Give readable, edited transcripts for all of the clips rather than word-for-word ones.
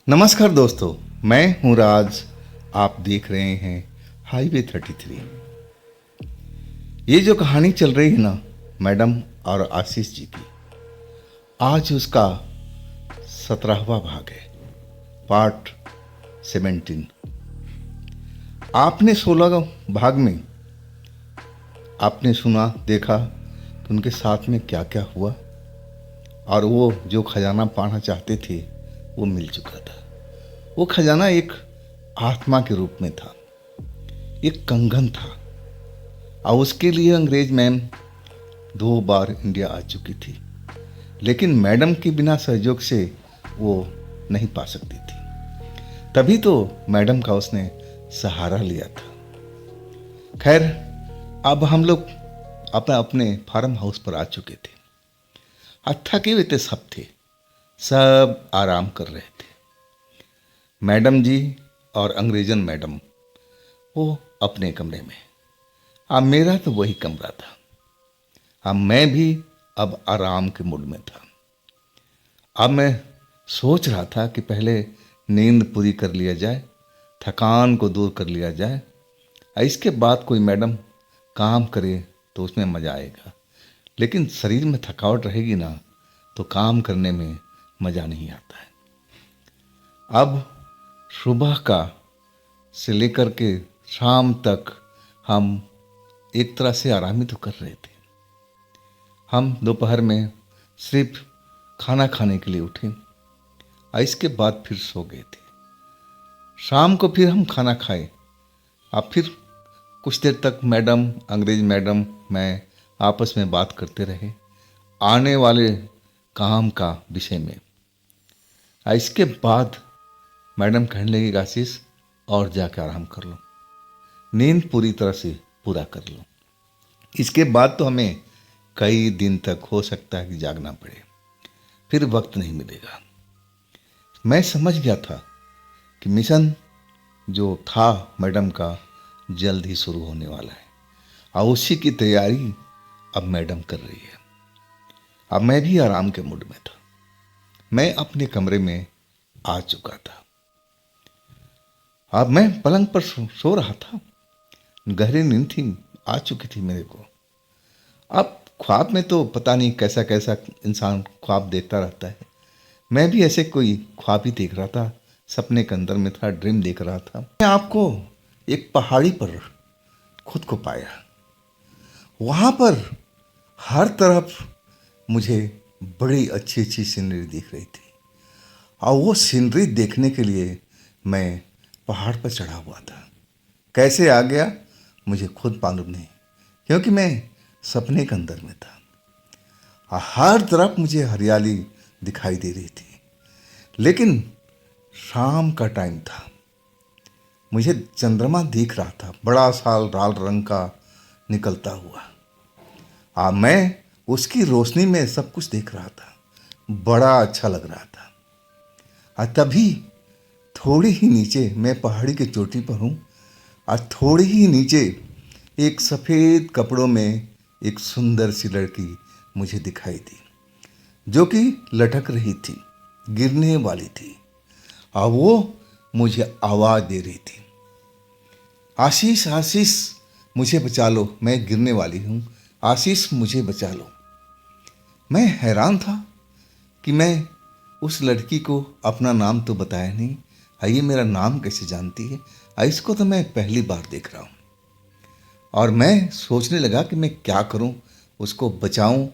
नमस्कार दोस्तों, मैं हूं राज। आप देख रहे हैं हाईवे 33। ये जो कहानी चल रही है ना, मैडम और आशीष जी की, आज उसका 17वां भाग है, पार्ट 17। आपने 16 भाग में आपने सुना देखा तो उनके साथ में क्या क्या हुआ, और वो जो खजाना पाना चाहते थे वो मिल चुका था। वो खजाना एक आत्मा के रूप में था, एक कंगन था, और उसके लिए अंग्रेज मैम 2 बार इंडिया आ चुकी थी, लेकिन मैडम के बिना सहयोग से वो नहीं पा सकती थी। तभी तो मैडम का उसने सहारा लिया था। खैर, अब हम लोग अपने अपने फार्म हाउस पर आ चुके थे। थके हुए थे, सब आराम कर रहे थे। मैडम जी और अंग्रेजन मैडम वो अपने कमरे में, अब मेरा तो वही कमरा था। अब मैं भी अब आराम के मूड में था। अब मैं सोच रहा था कि पहले नींद पूरी कर लिया जाए, थकान को दूर कर लिया जाए, इसके बाद कोई मैडम काम करे तो उसमें मज़ा आएगा। लेकिन शरीर में थकावट रहेगी ना तो काम करने में मज़ा नहीं आता है। अब सुबह का से लेकर के शाम तक हम एक तरह से आराम ही तो कर रहे थे। हम दोपहर में सिर्फ खाना खाने के लिए उठे और इसके बाद फिर सो गए थे। शाम को फिर हम खाना खाए, अब फिर कुछ देर तक मैडम, अंग्रेज मैडम, मैं आपस में बात करते रहे आने वाले काम का विषय में। इसके बाद मैडम कहने लगी, आशीष और जाकर आराम कर लो, नींद पूरी तरह से पूरा कर लो। इसके बाद तो हमें कई दिन तक हो सकता है कि जागना पड़े, फिर वक्त नहीं मिलेगा। मैं समझ गया था कि मिशन जो था मैडम का जल्द ही शुरू होने वाला है, और उसी की तैयारी अब मैडम कर रही है। अब मैं भी आराम के मूड में था। मैं अपने कमरे में आ चुका था। अब मैं पलंग पर सो रहा था। गहरी नींद थी, आ चुकी थी मेरे को। अब ख्वाब में तो पता नहीं कैसा कैसा इंसान ख्वाब देखता रहता है। मैं भी ऐसे कोई ख्वाब ही देख रहा था, सपने के अंदर में था, ड्रीम देख रहा था। मैं आपको एक पहाड़ी पर खुद को पाया। वहाँ पर हर तरफ मुझे बड़ी अच्छी अच्छी सीनरी दिख रही थी, और वो सीनरी देखने के लिए मैं पहाड़ पर चढ़ा हुआ था। कैसे आ गया मुझे खुद मालूम नहीं, क्योंकि मैं सपने के अंदर में था। और हर तरफ मुझे हरियाली दिखाई दे रही थी, लेकिन शाम का टाइम था। मुझे चंद्रमा दिख रहा था, बड़ा सा लाल रंग का निकलता हुआ। मैं उसकी रोशनी में सब कुछ देख रहा था, बड़ा अच्छा लग रहा था। तभी थोड़ी ही नीचे, मैं पहाड़ी के चोटी पर हूँ, और थोड़ी ही नीचे एक सफ़ेद कपड़ों में एक सुंदर सी लड़की मुझे दिखाई दी, जो कि लटक रही थी, गिरने वाली थी, और वो मुझे आवाज़ दे रही थी, आशीष आशीष मुझे बचा लो, मैं गिरने वाली हूँ, आशीष मुझे बचा लो। मैं हैरान था कि मैं उस लड़की को अपना नाम तो बताया नहीं, ये मेरा नाम कैसे जानती है, इसको तो मैं पहली बार देख रहा हूँ। और मैं सोचने लगा कि मैं क्या करूँ, उसको बचाऊँ।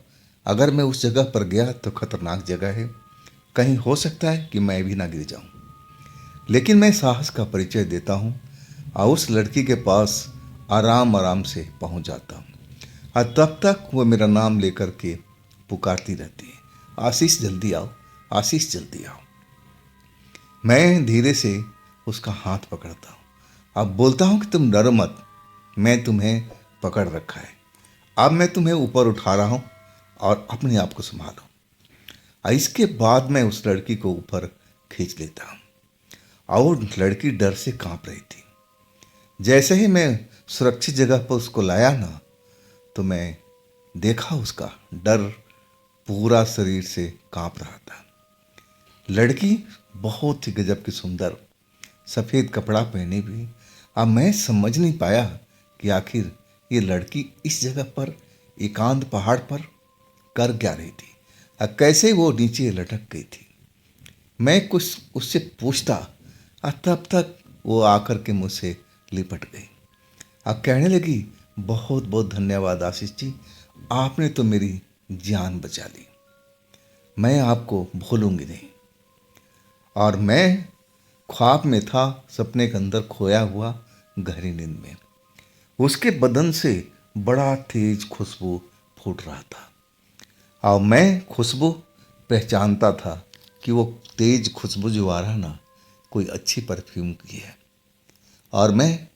अगर मैं उस जगह पर गया तो खतरनाक जगह है, कहीं हो सकता है कि मैं भी ना गिर जाऊँ। लेकिन मैं साहस का परिचय देता हूँ और उस लड़की के पास आराम आराम से पहुँच जाता हूँ, और तब तक वो मेरा नाम लेकर के पुकारती रहती है, आशीष जल्दी आओ, आशीष जल्दी आओ। मैं धीरे से उसका हाथ पकड़ता हूँ, अब बोलता हूँ कि तुम डरो मत, मैं तुम्हें पकड़ रखा है, अब मैं तुम्हें ऊपर उठा रहा हूँ और अपने आप को संभालो। इसके बाद मैं उस लड़की को ऊपर खींच लेता हूँ, और वो लड़की डर से कांप रही थी। जैसे ही मैं सुरक्षित जगह पर उसको लाया ना, तो मैं देखा उसका डर पूरा शरीर से कांप रहा था। लड़की बहुत ही गजब की सुंदर, सफ़ेद कपड़ा पहनी हुई। अब मैं समझ नहीं पाया कि आखिर ये लड़की इस जगह पर एकांत पहाड़ पर कर क्या रही थी, और कैसे वो नीचे लटक गई थी। मैं कुछ उससे पूछता, और तब तक वो आकर के मुझसे लिपट गई। अब कहने लगी, बहुत बहुत धन्यवाद आशीष जी, आपने तो मेरी जान बचा ली। मैं आपको भूलूंगी नहीं। और मैं ख्वाब में था, सपने के अंदर खोया हुआ, गहरी नींद में। उसके बदन से बड़ा तेज खुशबू फूट रहा था, और मैं खुशबू पहचानता था कि वो तेज खुशबू जो आ रहा ना, कोई अच्छी परफ्यूम की है। और मैं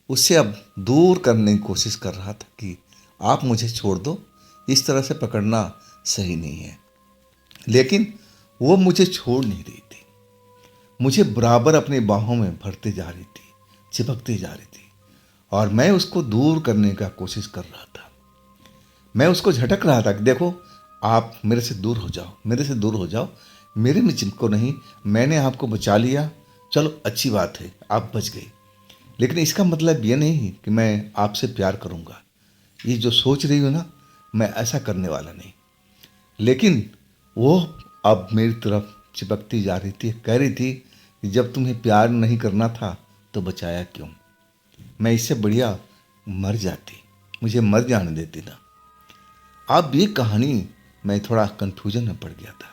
उससे अब दूर करने की कोशिश कर रहा था कि आप मुझे छोड़ दो, इस तरह से पकड़ना सही नहीं है। लेकिन वो मुझे छोड़ नहीं रही थी, मुझे बराबर अपनी बाहों में भरते जा रही थी, चिपकते जा रही थी, और मैं उसको दूर करने का कोशिश कर रहा था। मैं उसको झटक रहा था कि देखो, आप मेरे से दूर हो जाओ, मेरे से दूर हो जाओ, मेरे में चिपको नहीं, मैंने आपको बचा लिया, चलो अच्छी बात है, आप बच गई। लेकिन इसका मतलब ये नहीं कि मैं आपसे प्यार करूँगा। ये जो सोच रही हो ना, मैं ऐसा करने वाला नहीं। लेकिन वो अब मेरी तरफ चिपकती जा रही थी, कह रही थी कि जब तुम्हें प्यार नहीं करना था तो बचाया क्यों? मैं इससे बढ़िया मर जाती, मुझे मर जाने देती ना। अब ये कहानी, मैं थोड़ा कन्फ्यूजन में पड़ गया था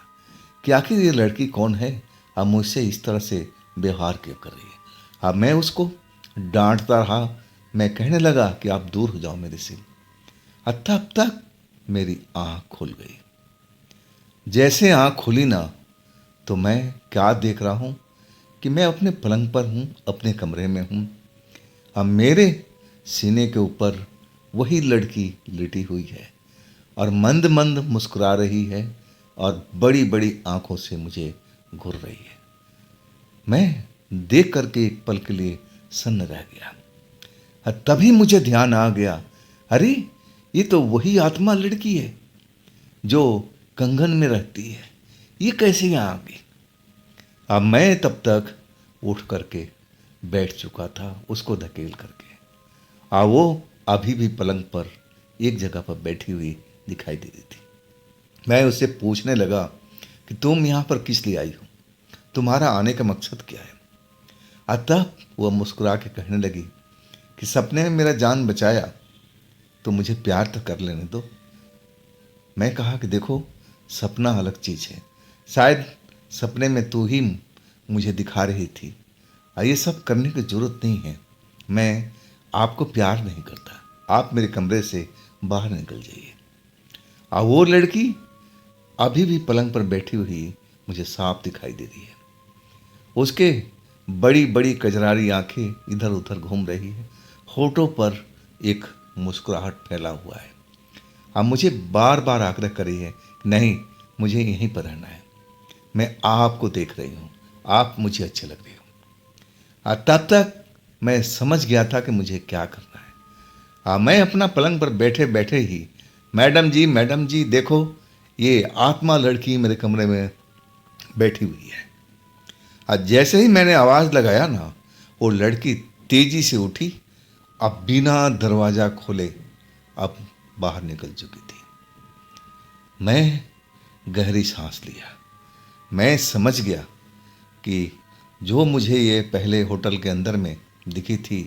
कि आखिर ये लड़की कौन है, अब मुझसे इस तरह से व्यवहार क्यों कर रही है। अब मैं उसको डांटता रहा, मैं कहने लगा कि आप दूर हो जाओ मेरे से। तब तक मेरी आँख खुल गई। जैसे आँख खुली ना, तो मैं क्या देख रहा हूँ कि मैं अपने पलंग पर हूँ, अपने कमरे में हूँ। अब मेरे सीने के ऊपर वही लड़की लेटी हुई है, और मंद मंद मुस्कुरा रही है, और बड़ी बड़ी आंखों से मुझे घूर रही है। मैं देख करके एक पल के लिए सन्न रह गया। तभी मुझे ध्यान आ गया, अरे ये तो वही आत्मा लड़की है जो कंगन में रहती है, ये कैसे यहाँ आ गई। अब मैं तब तक उठ करके बैठ चुका था, उसको धकेल करके। वो अभी भी पलंग पर एक जगह पर बैठी हुई दिखाई दे रही थी। मैं उससे पूछने लगा कि तुम यहाँ पर किस लिए आई हो, तुम्हारा आने का मकसद क्या है। अतः वह मुस्कुरा के कहने लगी कि सपने में मेरा जान बचाया, तो मुझे प्यार तो कर लेने दो। मैं कहा कि देखो, सपना अलग चीज़ है, शायद सपने में तू ही मुझे दिखा रही थी, और ये सब करने की ज़रूरत नहीं है। मैं आपको प्यार नहीं करता, आप मेरे कमरे से बाहर निकल जाइए। और वो लड़की अभी भी पलंग पर बैठी हुई मुझे साफ दिखाई दे रही है। उसके बड़ी बड़ी कजरारी आंखें इधर उधर घूम रही है, होठों पर एक मुस्कुराहट फैला हुआ है। अब मुझे बार बार आग्रह कर रही है, नहीं, मुझे यहीं पर रहना है, मैं आपको देख रही हूँ, आप मुझे अच्छे लग रहे हो। और तब तक मैं समझ गया था कि मुझे क्या करना है। मैं अपना पलंग पर बैठे बैठे ही, मैडम जी देखो, ये आत्मा लड़की मेरे कमरे में बैठी हुई है। और जैसे ही मैंने आवाज़ लगाया ना, वो लड़की तेजी से उठी, अब बिना दरवाज़ा खोले अब बाहर निकल चुकी थी। मैं गहरी सांस लिया। मैं समझ गया कि जो मुझे ये पहले होटल के अंदर में दिखी थी,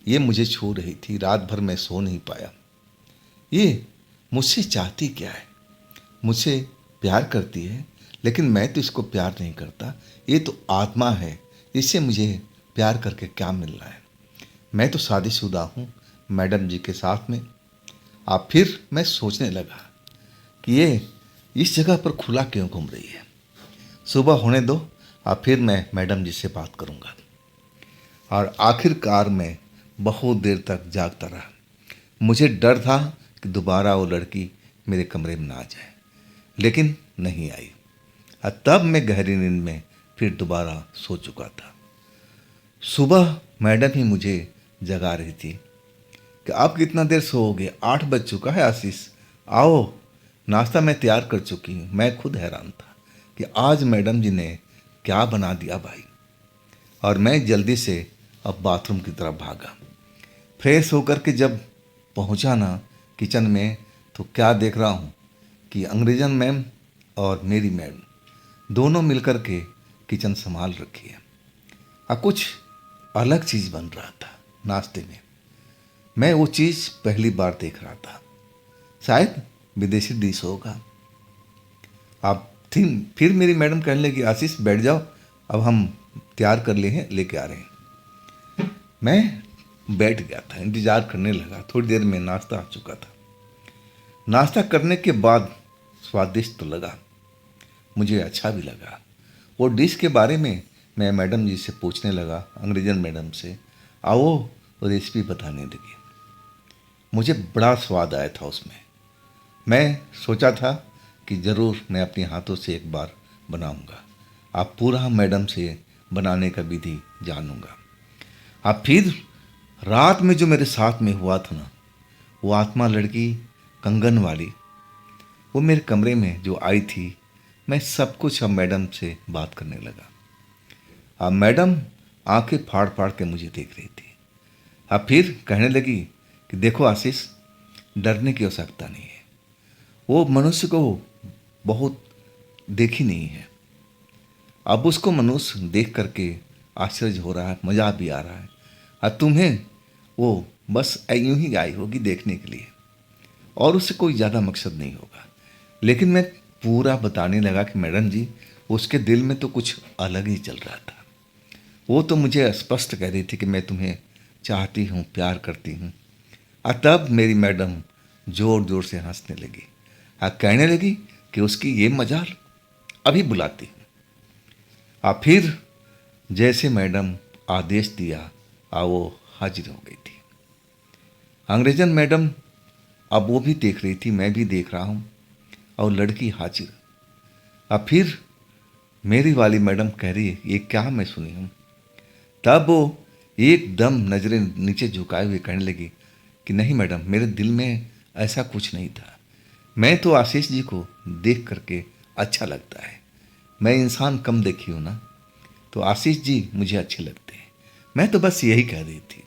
ये मुझे छू रही थी। रात भर मैं सो नहीं पाया। ये मुझसे चाहती क्या है? मुझसे प्यार करती है, लेकिन मैं तो इसको प्यार नहीं करता। ये तो आत्मा है, इससे मुझे प्यार करके क्या मिल रहा है? मैं तो शादीशुदा हूँ मैडम जी के साथ में। फिर मैं सोचने लगा कि ये इस जगह पर खुला क्यों घूम रही है। सुबह होने दो, फिर मैं मैडम जी से बात करूँगा। और आखिरकार मैं बहुत देर तक जागता रहा। मुझे डर था कि दोबारा वो लड़की मेरे कमरे में ना आ जाए, लेकिन नहीं आई। तब मैं गहरी नींद में फिर दोबारा सो चुका था। सुबह मैडम ही मुझे जगा रही थी कि आप कितना देर सोओगे, 8 बज चुका है आशीष, आओ, नाश्ता मैं तैयार कर चुकी हूँ। मैं खुद हैरान था कि आज मैडम जी ने क्या बना दिया भाई। और मैं जल्दी से अब बाथरूम की तरफ भागा। फ्रेश होकर के जब पहुंचा ना किचन में, तो क्या देख रहा हूँ कि अंग्रेजन मैम और मेरी मैम दोनों मिलकर के किचन संभाल रखी है। कुछ अलग चीज़ बन रहा था नाश्ते में। मैं वो चीज़ पहली बार देख रहा था। शायद विदेशी डिश होगा। अब थी फिर मेरी मैडम कहने लगी, आशीष बैठ जाओ, अब हम तैयार कर लिए हैं, लेके आ रहे हैं। मैं बैठ गया था, इंतज़ार करने लगा। थोड़ी देर में नाश्ता आ चुका था। नाश्ता करने के बाद स्वादिष्ट तो लगा, मुझे अच्छा भी लगा। वो डिश के बारे में मैं मैडम जी से पूछने लगा, अंग्रेजन मैडम से। वो रेसिपी बताने लगी। मुझे बड़ा स्वाद आया था उसमें। मैं सोचा था कि ज़रूर मैं अपने हाथों से एक बार बनाऊंगा। आप पूरा मैडम से बनाने का विधि जानूंगा। अब फिर रात में जो मेरे साथ में हुआ था ना, वो आत्मा लड़की कंगन वाली, वो मेरे कमरे में जो आई थी, मैं सब कुछ अब मैडम से बात करने लगा। अब मैडम आंखें फाड़ फाड़ के मुझे देख रही थी। अब फिर कहने लगी कि देखो आशीष, डरने की आवश्यकता नहीं है। वो मनुष्य को बहुत देखी नहीं है। अब उसको मनुष्य देख करके आश्चर्य हो रहा है, मज़ा भी आ रहा है। अब तुम्हें वो बस यूं ही आई होगी देखने के लिए, और उससे कोई ज़्यादा मकसद नहीं होगा। लेकिन मैं पूरा बताने लगा कि मैडम जी, उसके दिल में तो कुछ अलग ही चल रहा था। वो तो मुझे स्पष्ट कह रही थी कि मैं तुम्हें चाहती हूँ, प्यार करती हूँ। और तब मेरी मैडम ज़ोर ज़ोर से हंसने लगी और कहने लगी कि उसकी ये मजाल अभी बुलाती हूँ। और फिर जैसे मैडम आदेश दिया, वो हाजिर हो गई थी। अंग्रेजन मैडम अब वो भी देख रही थी, मैं भी देख रहा हूँ, और लड़की हाजिर। अब फिर मेरी वाली मैडम कह रही है, ये क्या मैं सुनी हूँ। तब वो एकदम नज़रें नीचे झुकाए हुए कहने लगी कि नहीं मैडम, मेरे दिल में ऐसा कुछ नहीं था। मैं तो आशीष जी को देख करके अच्छा लगता है। मैं इंसान कम देखी हूँ ना, तो आशीष जी मुझे अच्छे लगते हैं। मैं तो बस यही कह रही थी।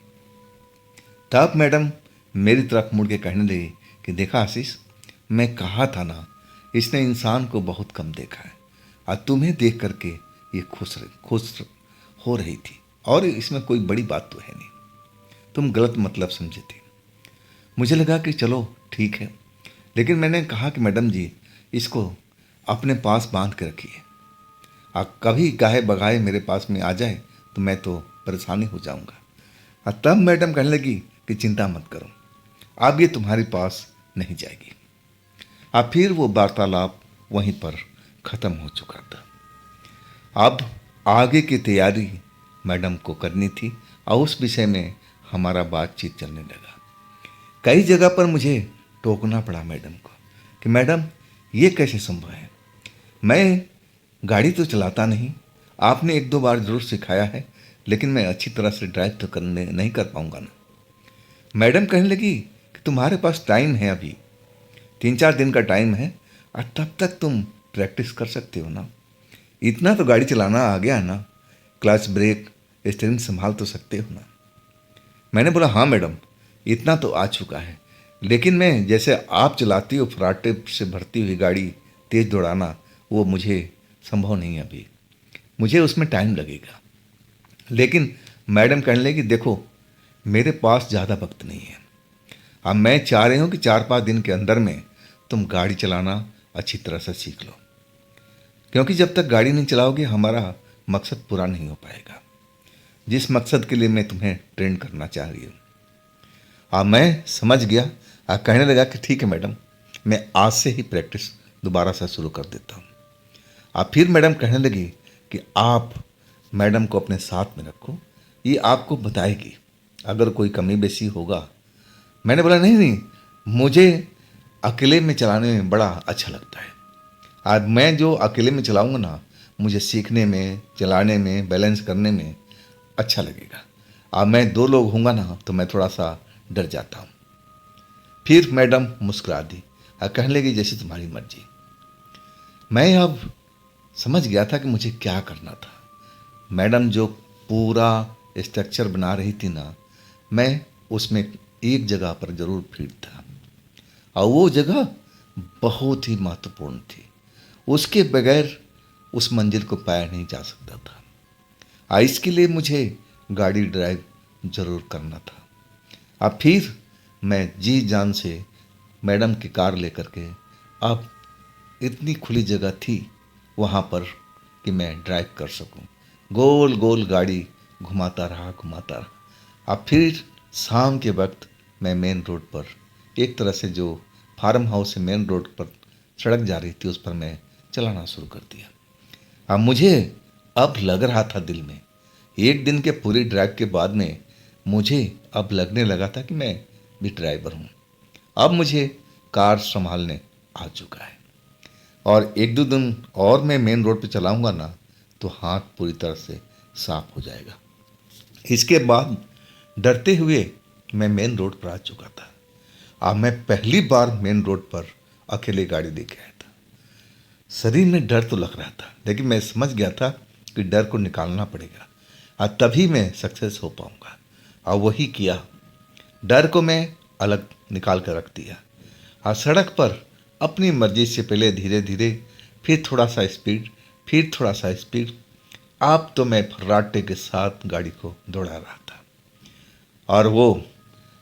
तब मैडम मेरी तरफ मुड़ के कहने लगी कि देखा आशीष, मैं कहा था ना, इसने इंसान को बहुत कम देखा है, और तुम्हें देख करके ये खुश हो रही थी, और इसमें कोई बड़ी बात तो है नहीं। तुम गलत मतलब समझे थे। मुझे लगा कि चलो ठीक है, लेकिन मैंने कहा कि मैडम जी, इसको अपने पास बांध के रखिए। कभी गाहे बगाए मेरे पास में आ जाए तो मैं तो परेशानी हो जाऊंगा। तब मैडम कहने लगी कि चिंता मत करो, अब ये तुम्हारे पास नहीं जाएगी। फिर वो वार्तालाप वहीं पर ख़त्म हो चुका था। अब आगे की तैयारी मैडम को करनी थी, और उस विषय में हमारा बातचीत चलने लगा। कई जगह पर मुझे टोकना पड़ा मैडम को कि मैडम, ये कैसे संभव है। मैं गाड़ी तो चलाता नहीं, आपने एक दो बार ज़रूर सिखाया है, लेकिन मैं अच्छी तरह से ड्राइव तो करने नहीं कर पाऊंगा ना। मैडम कहने लगी कि तुम्हारे पास टाइम है, अभी 3-4 दिन का टाइम है, और तब तक तुम प्रैक्टिस कर सकते हो ना। इतना तो गाड़ी चलाना आ गया है ना, क्लच ब्रेक स्टीयरिंग संभाल तो सकते हो ना। मैंने बोला हाँ मैडम, इतना तो आ चुका है, लेकिन मैं जैसे आप चलाती हो फराटे से भरती हुई गाड़ी तेज़ दौड़ाना, वो मुझे संभव नहीं है अभी, मुझे उसमें टाइम लगेगा। लेकिन मैडम कहने लगी देखो, मेरे पास ज़्यादा वक्त नहीं है। अब मैं चाह रही हूँ कि 4-5 दिन के अंदर में तुम गाड़ी चलाना अच्छी तरह से सीख लो, क्योंकि जब तक गाड़ी नहीं चलाओगे हमारा मकसद पूरा नहीं हो पाएगा, जिस मकसद के लिए मैं तुम्हें ट्रेन करना चाह रही हूँ। मैं समझ गया। कहने लगा कि ठीक है मैडम, मैं आज से ही प्रैक्टिस दोबारा से शुरू कर देता हूँ। फिर मैडम कहने लगी कि आप मैडम को अपने साथ में रखो, ये आपको बताएगी अगर कोई कमी बेसी होगा। मैंने बोला नहीं नहीं, मुझे अकेले में चलाने में बड़ा अच्छा लगता है। आज मैं जो अकेले में चलाऊंगा ना, मुझे सीखने में, चलाने में, बैलेंस करने में अच्छा लगेगा। अब मैं 2 लोग होऊंगा ना, तो मैं थोड़ा सा डर जाता हूँ। फिर मैडम मुस्कुरा दी और कहने लगी जैसी तुम्हारी मर्जी। मैं अब समझ गया था कि मुझे क्या करना था। मैडम जो पूरा स्ट्रक्चर बना रही थी ना, मैं उसमें एक जगह पर ज़रूर फिट था, और वो जगह बहुत ही महत्वपूर्ण थी। उसके बगैर उस मंजिल को पाया नहीं जा सकता था। इसके लिए मुझे गाड़ी ड्राइव ज़रूर करना था। अब फिर मैं जी जान से मैडम की कार लेकर के, अब इतनी खुली जगह थी वहाँ पर कि मैं ड्राइव कर सकूं, गोल गोल गाड़ी घुमाता रहा। अब फिर शाम के वक्त मैं मेन रोड पर, एक तरह से जो फार्म हाउस से मेन रोड पर सड़क जा रही थी, उस पर मैं चलाना शुरू कर दिया। अब मुझे अब लग रहा था दिल में, एक दिन के पूरी ड्राइव के बाद में मुझे अब लगने लगा था कि मैं भी ड्राइवर हूँ। अब मुझे कार संभालने आ चुका है, और एक दो दिन और मैं मेन रोड पे चलाऊंगा ना, तो हाथ पूरी तरह से साफ हो जाएगा। इसके बाद डरते हुए मैं मेन रोड पर आ चुका था। अब मैं पहली बार मेन रोड पर अकेले गाड़ी लेके आया था। शरीर में डर तो लग रहा था, लेकिन मैं समझ गया था कि डर को निकालना पड़ेगा, और तभी मैं सक्सेस हो पाऊंगा। और वही किया। डर को मैं अलग निकाल कर रख दिया, और सड़क पर अपनी मर्जी से पहले धीरे धीरे, फिर थोड़ा सा स्पीड, फिर थोड़ा सा स्पीड। अब तो मैं फर्राटे के साथ गाड़ी को दौड़ा रहा था, और वो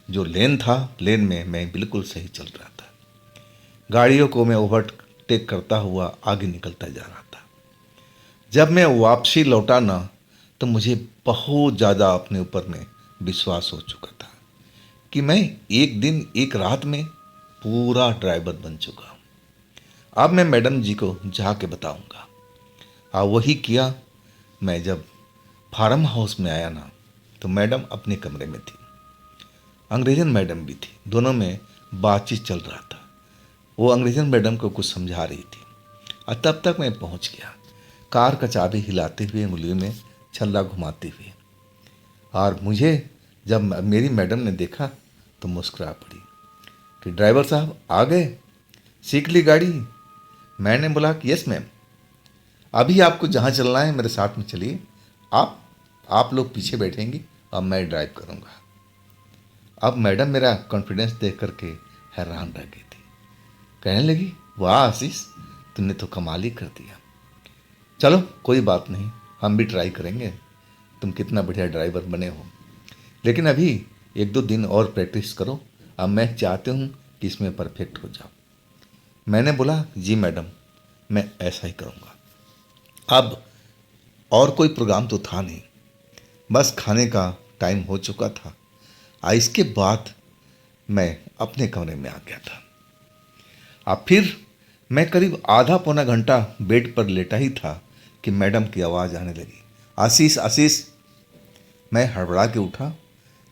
जो लेन था, लेन में मैं बिल्कुल सही चल रहा था। गाड़ियों को मैं ओवरटेक करता हुआ आगे निकलता जा रहा था। जब मैं वापसी लौटा ना, तो मुझे बहुत ज़्यादा अपने ऊपर में विश्वास हो चुका था कि मैं एक दिन एक रात में पूरा ड्राइवर बन चुका हूँ। अब मैं मैडम जी को जाके बताऊंगा। वही किया। मैं जब फार्म हाउस में आया ना, तो मैडम अपने कमरे में थी, अंग्रेजन मैडम भी थी, दोनों में बातचीत चल रहा था। वो अंग्रेजन मैडम को कुछ समझा रही थी, और तब तक मैं पहुंच गया, कार का चाबी हिलाते हुए, उंगली में छल्ला घुमाते हुए। और मुझे जब मेरी मैडम ने देखा तो मुस्कुरा पड़ी कि ड्राइवर साहब आ गए, सीख ली गाड़ी। मैंने बोला कि यस मैम, अभी आपको जहाँ चलना है मेरे साथ में चलिए, आप लोग पीछे बैठेंगी और मैं ड्राइव करूँगा। अब मैडम मेरा कॉन्फिडेंस देख करके हैरान रह गई थी। कहने लगी, वाह आशीष, तुमने तो कमाल ही कर दिया। चलो कोई बात नहीं, हम भी ट्राई करेंगे, तुम कितना बढ़िया ड्राइवर बने हो, लेकिन अभी एक दो दिन और प्रैक्टिस करो, अब मैं चाहती हूँ कि इसमें परफेक्ट हो जाओ। मैंने बोला, जी मैडम, मैं ऐसा ही करूँगा। अब और कोई प्रोग्राम तो था नहीं, बस खाने का टाइम हो चुका था। इसके बाद मैं अपने कमरे में आ गया था। अब फिर मैं करीब आधा पौना घंटा बेड पर लेटा ही था कि मैडम की आवाज़ आने लगी, आशीष आशीष। मैं हड़बड़ा के उठा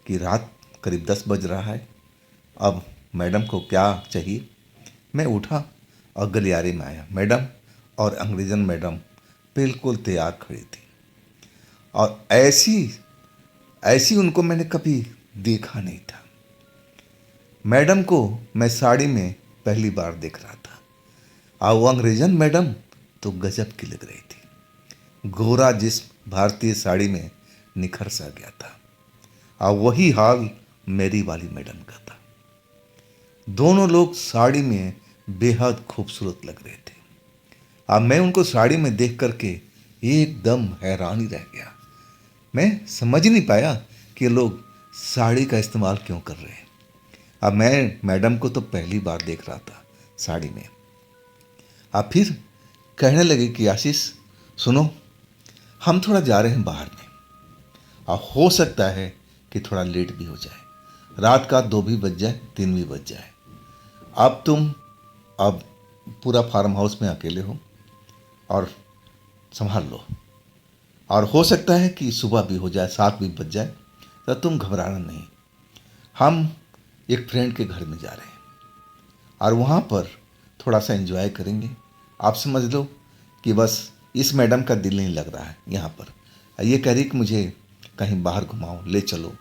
कि रात करीब 10 बज रहा है, अब मैडम को क्या चाहिए। मैं उठा और गलियारे में आया। मैडम और अंग्रेजन मैडम बिल्कुल तैयार खड़ी थी, और ऐसी ऐसी उनको मैंने कभी देखा नहीं था। मैडम को मैं साड़ी में पहली बार देख रहा था, और वो अंग्रेजन मैडम तो गजब की लग रही थी। गोरा जिस्म भारतीय साड़ी में निखर सा गया था, और वही हाल मेरी वाली मैडम का था। दोनों लोग साड़ी में बेहद खूबसूरत लग रहे थे। अब मैं उनको साड़ी में देख करके एकदम हैरान ही रह गया। मैं समझ नहीं पाया कि ये लोग साड़ी का इस्तेमाल क्यों कर रहे हैं। अब मैं मैडम को तो पहली बार देख रहा था साड़ी में। अब फिर कहने लगे कि आशीष सुनो, हम थोड़ा जा रहे हैं बाहर में, और हो सकता है कि थोड़ा लेट भी हो जाए, रात का 2 भी बज जाए, 3 भी बज जाए। अब तुम अब पूरा फार्म हाउस में अकेले हो, और संभाल लो, और हो सकता है कि सुबह भी हो जाए, 7 भी बज जाए, तो तुम घबराना नहीं। हम एक फ्रेंड के घर में जा रहे हैं, और वहाँ पर थोड़ा सा एंजॉय करेंगे। आप समझ लो कि बस इस मैडम का दिल नहीं लग रहा है यहाँ पर। ये कह रही कि मुझे कहीं बाहर घुमाओ, ले चलो,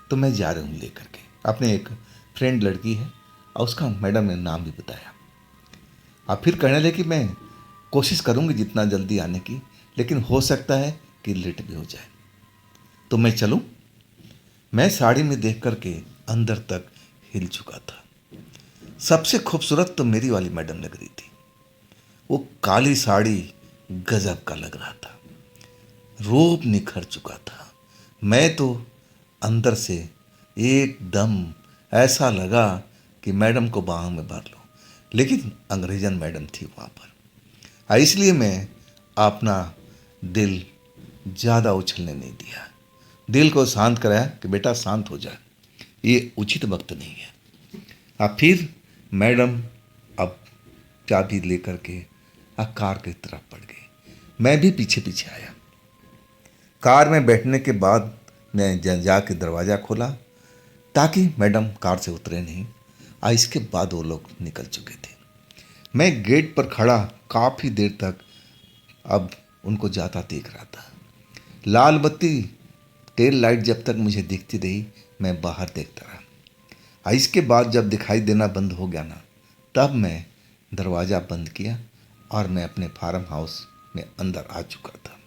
तो मैं जा रहा हूँ ले करके। अपने एक फ्रेंड लड़की है, और उसका मैडम ने नाम भी बताया। अब फिर कहने लगे कि मैं कोशिश करूंगी जितना जल्दी आने की, लेकिन हो सकता है कि लेट भी हो जाए। तो मैं चलूं? मैं साड़ी में देख करके अंदर तक हिल चुका था। सबसे खूबसूरत तो मेरी वाली मैडम लग रही थी। वो काली साड़ी गजब का लग रहा था, रूप निखर चुका था। मैं तो अंदर से एकदम ऐसा लगा कि मैडम को बाहों में भर लो, लेकिन अंग्रेजन मैडम थी वहाँ पर। इसलिए मैं अपना दिल ज़्यादा उछलने नहीं दिया। दिल को शांत कराया कि बेटा शांत हो जाए, ये उचित वक्त नहीं है। अब फिर मैडम अब चाबी लेकर के कार की तरफ बढ़ गई। मैं भी पीछे पीछे आया। कार में बैठने के बाद मैं जाके दरवाज़ा खोला ताकि मैडम कार से उतरे नहीं। इसके बाद वो लोग निकल चुके थे। मैं गेट पर खड़ा काफ़ी देर तक अब उनको जाता देख रहा था। लाल बत्ती टेल लाइट जब तक मुझे दिखती रही, मैं बाहर देखता रहा। इसके बाद जब दिखाई देना बंद हो गया ना, तब मैं दरवाज़ा बंद किया और मैं अपने फार्म हाउस में अंदर आ चुका था।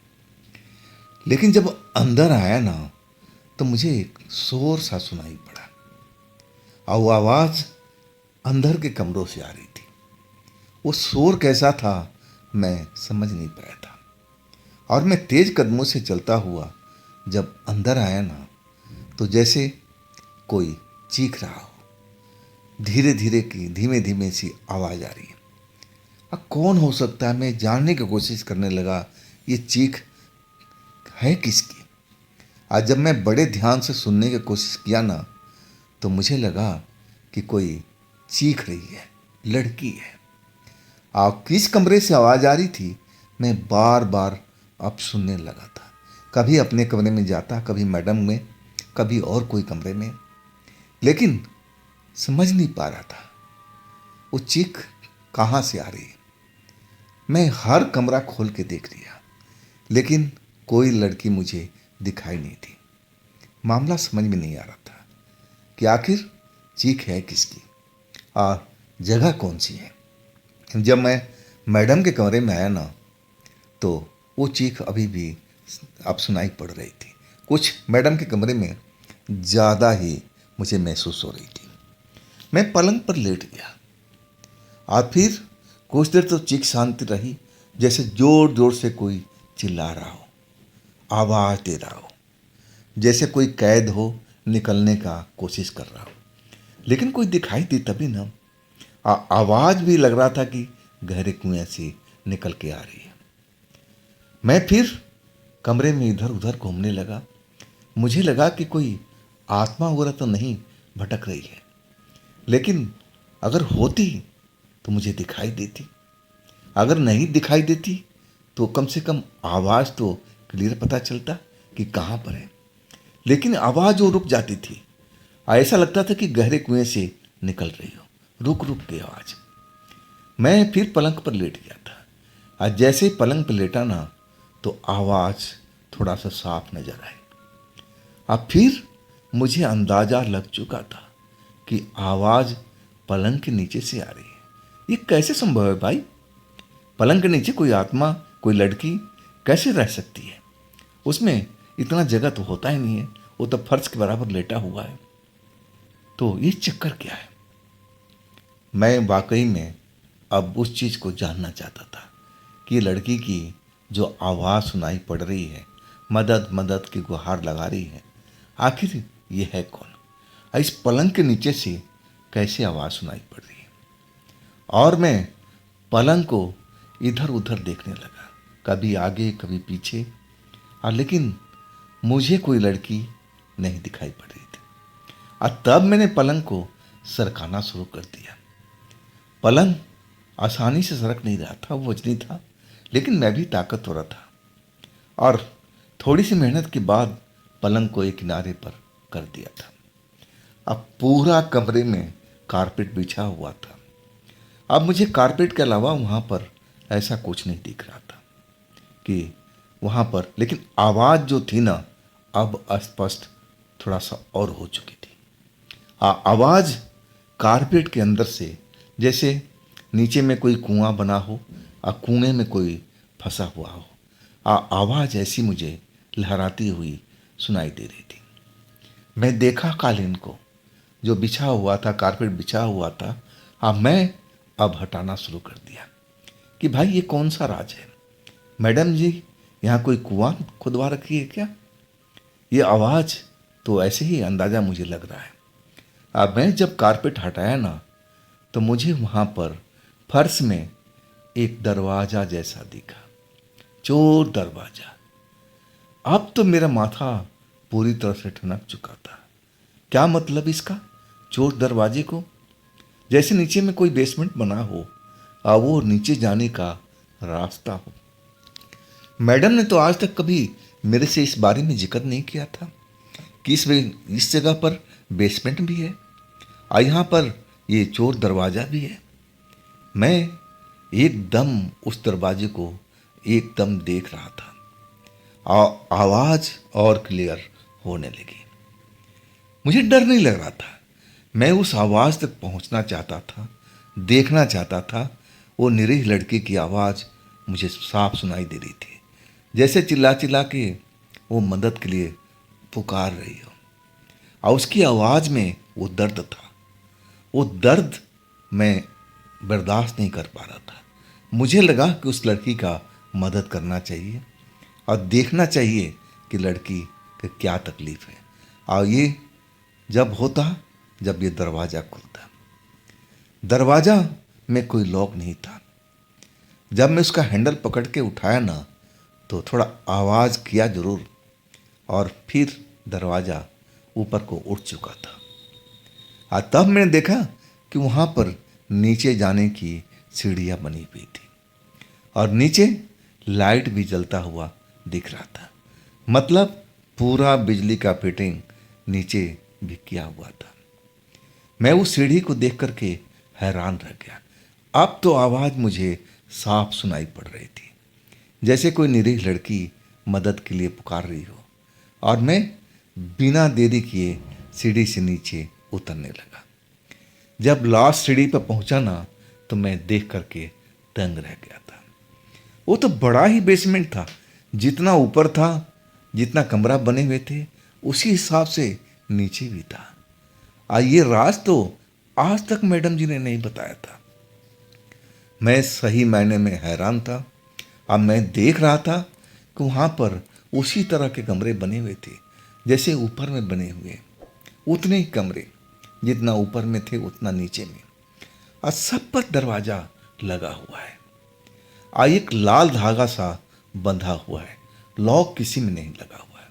लेकिन जब अंदर आया ना, तो मुझे एक शोर सा सुनाई पड़ा और वो आवाज़ अंदर के कमरों से आ रही थी। वो शोर कैसा था मैं समझ नहीं पाया था। और मैं तेज कदमों से चलता हुआ जब अंदर आया ना, तो जैसे कोई चीख रहा हो। धीरे धीरे की धीमे धीमे सी आवाज़ आ रही है। अब कौन हो सकता है, मैं जानने की कोशिश करने लगा ये चीख है किसकी। आज जब मैं बड़े ध्यान से सुनने की कोशिश किया ना, तो मुझे लगा कि कोई चीख रही है, लड़की है। आप किस कमरे से आवाज़ आ रही थी, मैं बार बार अब सुनने लगा था। कभी अपने कमरे में जाता, कभी मैडम में, कभी और कोई कमरे में, लेकिन समझ नहीं पा रहा था वो चीख कहाँ से आ रही है। मैं हर कमरा खोल के देख लिया, लेकिन कोई लड़की मुझे दिखाई नहीं थी। मामला समझ में नहीं आ रहा था कि आखिर चीख है किसकी और जगह कौन सी है। जब मैं मैडम के कमरे में आया ना, तो वो चीख अभी भी अब सुनाई पड़ रही थी। कुछ मैडम के कमरे में ज़्यादा ही मुझे महसूस हो रही थी। मैं पलंग पर लेट गया और फिर कुछ देर तो चीख शांति रही, जैसे जोर जोर से कोई चिल्ला रहा हो, आवाज़ दे रहा हो, जैसे कोई कैद हो निकलने का कोशिश कर रहा हो। लेकिन कोई दिखाई दी तभी ना। आवाज़ भी लग रहा था कि गहरे कुएं से निकल के आ रही है। मैं फिर कमरे में इधर उधर घूमने लगा। मुझे लगा कि कोई आत्मा वगैरह तो नहीं भटक रही है, लेकिन अगर होती तो मुझे दिखाई देती। अगर नहीं दिखाई देती तो कम से कम आवाज़ तो क्लियर पता चलता कि कहाँ पर है। लेकिन आवाज़ वो रुक जाती थी। ऐसा लगता था कि गहरे कुएं से निकल रही हो, रुक रुक के आवाज़। मैं फिर पलंग पर लेट गया था और जैसे ही पलंग पर लेटा ना, तो आवाज़ थोड़ा सा साफ नजर आई। अब फिर मुझे अंदाजा लग चुका था कि आवाज़ पलंग के नीचे से आ रही है। ये कैसे संभव है भाई? पलंग के नीचे कोई आत्मा, कोई लड़की कैसे रह सकती है? उसमें इतना जगह तो होता ही नहीं है, वो तो फर्श के बराबर लेटा हुआ है। तो ये चक्कर क्या है? मैं वाकई में अब उस चीज़ को जानना चाहता था कि लड़की की जो आवाज़ सुनाई पड़ रही है, मदद मदद की गुहार लगा रही है, आखिर ये है कौन? इस पलंग के नीचे से कैसे आवाज़ सुनाई पड़ रही है? और मैं पलंग को इधर उधर देखने लगा, कभी आगे कभी पीछे, और लेकिन मुझे कोई लड़की नहीं दिखाई पड़ रही थी। और तब मैंने पलंग को सरकाना शुरू कर दिया। पलंग आसानी से सरक नहीं रहा था, वो वजनी था, लेकिन मैं भी ताकतवर था। और थोड़ी सी मेहनत के बाद पलंग को एक किनारे पर कर दिया था। अब पूरा कमरे में कारपेट बिछा हुआ था। अब मुझे कारपेट के अलावा वहाँ पर ऐसा कुछ नहीं दिख रहा था कि वहाँ पर, लेकिन आवाज़ जो थी ना, अब स्पष्ट थोड़ा सा और हो चुकी थी। आवाज़ कारपेट के अंदर से, जैसे नीचे में कोई कुआं बना हो, कुएं में कोई फंसा हुआ हो। आवाज़ ऐसी मुझे लहराती हुई सुनाई दे रही थी। मैं देखा कालीन को जो बिछा हुआ था, कारपेट बिछा हुआ था। मैं अब हटाना शुरू कर दिया कि भाई ये कौन सा राज है। मैडम जी, यहाँ कोई कुआं खुदवा रखी है क्या? ये आवाज़ तो ऐसे ही अंदाज़ा मुझे लग रहा है। अब मैं जब कारपेट हटाया ना, तो मुझे वहाँ पर फर्श में एक दरवाज़ा जैसा दिखा, चोर दरवाज़ा। अब तो मेरा माथा पूरी तरह से ठनक चुका था। क्या मतलब इसका? चोर दरवाजे को, जैसे नीचे में कोई बेसमेंट बना हो और वो नीचे जाने का रास्ता हो। मैडम ने तो आज तक कभी मेरे से इस बारे में जिक्र नहीं किया था कि इस जगह पर बेसमेंट भी है और यहाँ पर ये चोर दरवाज़ा भी है। मैं एकदम उस दरवाजे को एकदम देख रहा था। आवाज़ और क्लियर होने लगी। मुझे डर नहीं लग रहा था। मैं उस आवाज़ तक पहुंचना चाहता था, देखना चाहता था। वो निरीह लड़की की आवाज़ मुझे साफ सुनाई दे रही थी, जैसे चिल्ला चिल्ला के वो मदद के लिए पुकार रही हो। और उसकी आवाज़ में वो दर्द था। वो दर्द मैं बर्दाश्त नहीं कर पा रहा था। मुझे लगा कि उस लड़की का मदद करना चाहिए और देखना चाहिए कि लड़की की क्या तकलीफ़ है। और ये जब होता, जब ये दरवाज़ा खुलता। दरवाज़ा में कोई लॉक नहीं था। जब मैं उसका हैंडल पकड़ के उठाया ना, तो थोड़ा आवाज़ किया ज़रूर और फिर दरवाज़ा ऊपर को उठ चुका था। और तब मैंने देखा कि वहाँ पर नीचे जाने की सीढ़ियाँ बनी हुई थी और नीचे लाइट भी जलता हुआ दिख रहा था। मतलब पूरा बिजली का फिटिंग नीचे भी किया हुआ था। मैं उस सीढ़ी को देख करके हैरान रह गया। अब तो आवाज़ मुझे साफ सुनाई पड़ रही थी, जैसे कोई निरीह लड़की मदद के लिए पुकार रही हो। और मैं बिना देरी किए सीढ़ी से नीचे उतरने लगा। जब लास्ट सीढ़ी पर पहुंचा ना, तो मैं देख करके दंग रह गया था। वो तो बड़ा ही बेसमेंट था। जितना ऊपर था, जितना कमरा बने हुए थे, उसी हिसाब से नीचे भी था। ये राज तो आज तक मैडम जी ने नहीं बताया था। मैं सही मायने में हैरान था। अब मैं देख रहा था कि वहाँ पर उसी तरह के कमरे बने हुए थे जैसे ऊपर में बने हुए, उतने ही कमरे, जितना ऊपर में थे उतना नीचे में। और सब पर दरवाज़ा लगा हुआ है। एक लाल धागा सा बंधा हुआ है, लॉक किसी में नहीं लगा हुआ है।